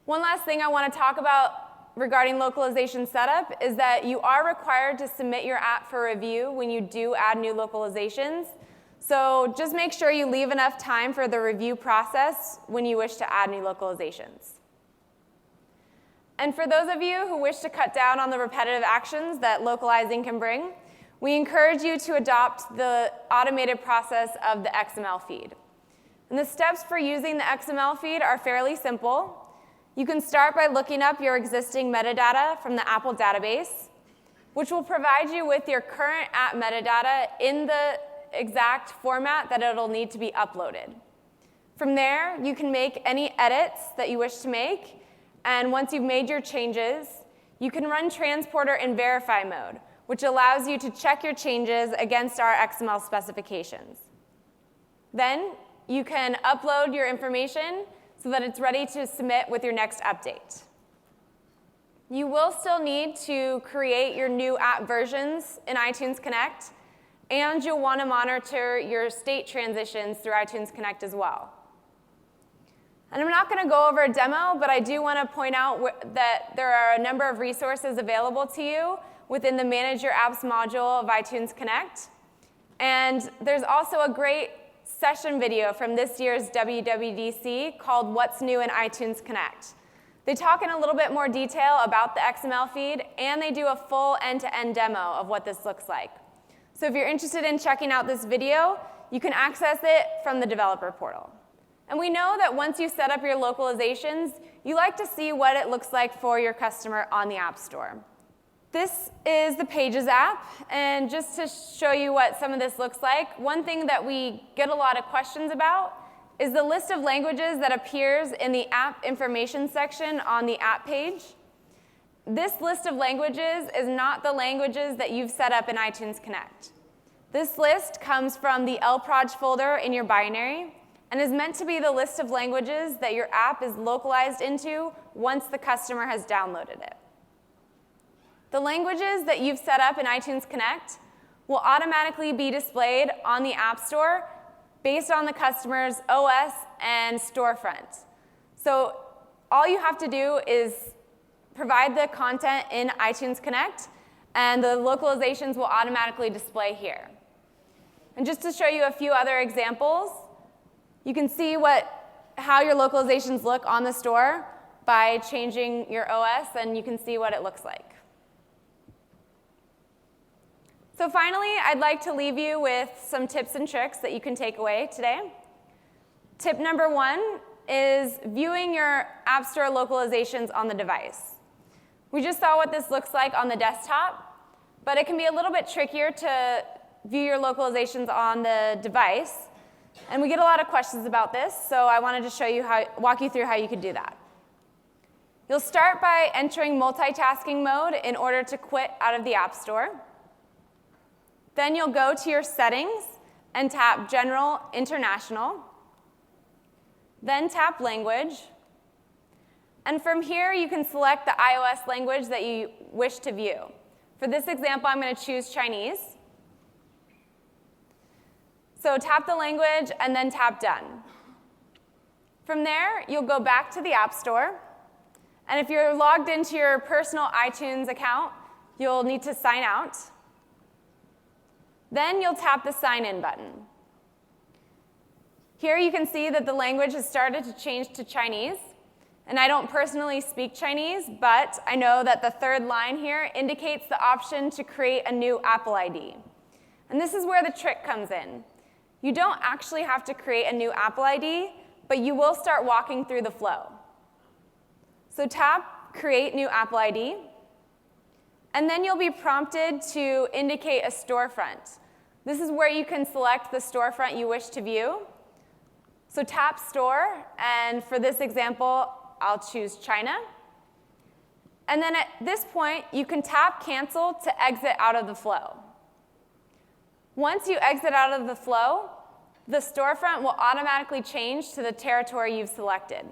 One last thing I want to talk about regarding localization setup is that you are required to submit your app for review when you do add new localizations. So just make sure you leave enough time for the review process when you wish to add new localizations. And for those of you who wish to cut down on the repetitive actions that localizing can bring, we encourage you to adopt the automated process of the XML feed. And the steps for using the XML feed are fairly simple. You can start by looking up your existing metadata from the Apple database, which will provide you with your current app metadata in the exact format that it'll need to be uploaded. From there, you can make any edits that you wish to make, and once you've made your changes, you can run transporter in verify mode, which allows you to check your changes against our XML specifications. Then, you can upload your information so that it's ready to submit with your next update. You will still need to create your new app versions in iTunes Connect, and you'll want to monitor your state transitions through iTunes Connect as well. And I'm not going to go over a demo, but I do want to point out that there are a number of resources available to you within the Manage Your Apps module of iTunes Connect. And there's also a great session video from this year's WWDC called What's New in iTunes Connect. They talk in a little bit more detail about the XML feed, and they do a full end-to-end demo of what this looks like. So if you're interested in checking out this video, you can access it from the developer portal. And we know that once you set up your localizations, you like to see what it looks like for your customer on the App Store. This is the Pages app, and just to show you what some of this looks like, one thing that we get a lot of questions about is the list of languages that appears in the app information section on the app page. This list of languages is not the languages that you've set up in iTunes Connect. This list comes from the lproj folder in your binary and is meant to be the list of languages that your app is localized into once the customer has downloaded it. The languages that you've set up in iTunes Connect will automatically be displayed on the App Store based on the customer's OS and storefront. So all you have to do is provide the content in iTunes Connect, and the localizations will automatically display here. And just to show you a few other examples, you can see how your localizations look on the store by changing your OS, and you can see what it looks like. So finally, I'd like to leave you with some tips and tricks that you can take away today. Tip number 1 is viewing your App Store localizations on the device. We just saw what this looks like on the desktop, but it can be a little bit trickier to view your localizations on the device. And we get a lot of questions about this, so I wanted to walk you through how you could do that. You'll start by entering multitasking mode in order to quit out of the App Store. Then you'll go to your settings and tap General International. Then tap Language. And from here, you can select the iOS language that you wish to view. For this example, I'm going to choose Chinese. So tap the language and then tap Done. From there, you'll go back to the App Store. And if you're logged into your personal iTunes account, you'll need to sign out. Then you'll tap the Sign In button. Here you can see that the language has started to change to Chinese. And I don't personally speak Chinese, but I know that the third line here indicates the option to create a new Apple ID. And this is where the trick comes in. You don't actually have to create a new Apple ID, but you will start walking through the flow. So tap Create New Apple ID, and then you'll be prompted to indicate a storefront. This is where you can select the storefront you wish to view. So tap Store, and for this example, I'll choose China. And then at this point, you can tap Cancel to exit out of the flow. Once you exit out of the flow, the storefront will automatically change to the territory you've selected.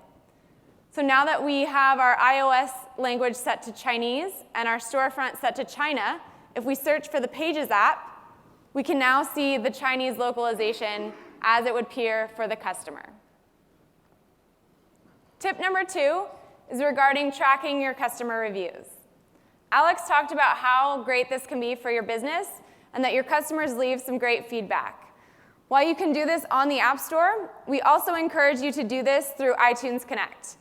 So now that we have our iOS language set to Chinese and our storefront set to China, if we search for the Pages app, we can now see the Chinese localization as it would appear for the customer. Tip number 2 is regarding tracking your customer reviews. Alex talked about how great this can be for your business and that your customers leave some great feedback. While you can do this on the App Store, we also encourage you to do this through iTunes Connect.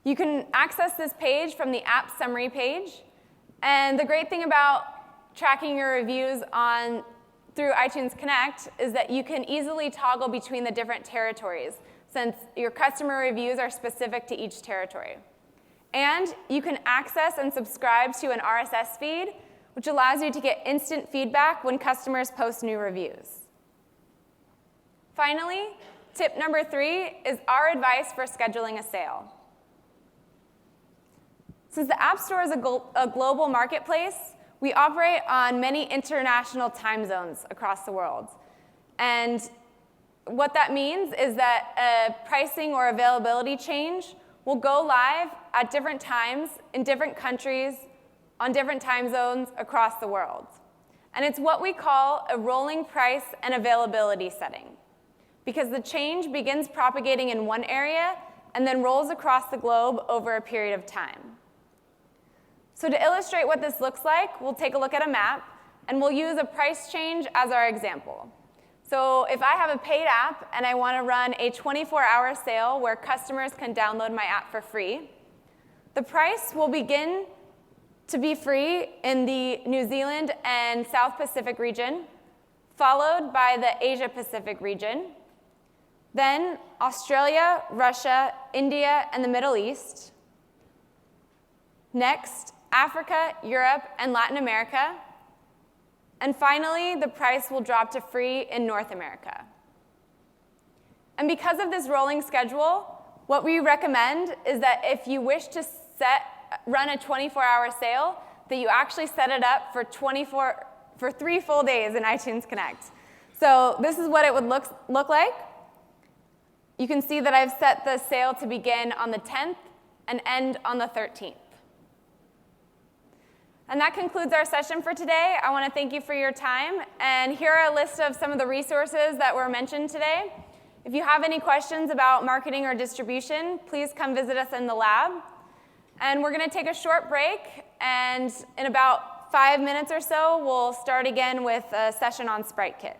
You can access this page from the app summary page. And the great thing about tracking your reviews through iTunes Connect is that you can easily toggle between the different territories, since your customer reviews are specific to each territory. And you can access and subscribe to an RSS feed, which allows you to get instant feedback when customers post new reviews. Finally, tip number 3 is our advice for scheduling a sale. Since the App Store is a global marketplace, we operate on many international time zones across the world. And what that means is that a pricing or availability change will go live at different times in different countries on different time zones across the world. And it's what we call a rolling price and availability setting, because the change begins propagating in one area and then rolls across the globe over a period of time. So to illustrate what this looks like, we'll take a look at a map, and we'll use a price change as our example. So if I have a paid app and I want to run a 24-hour sale where customers can download my app for free, the price will begin to be free in the New Zealand and South Pacific region, followed by the Asia Pacific region, then Australia, Russia, India, and the Middle East. Next, Africa, Europe, and Latin America. And finally, the price will drop to free in North America. And because of this rolling schedule, what we recommend is that if you wish to run a 24-hour sale, that you actually set it up for 3 full days in iTunes Connect. So this is what it would look like. You can see that I've set the sale to begin on the 10th and end on the 13th. And that concludes our session for today. I want to thank you for your time. And here are a list of some of the resources that were mentioned today. If you have any questions about marketing or distribution, please come visit us in the lab. And we're going to take a short break. And in about 5 minutes or so, we'll start again with a session on Sprite Kit.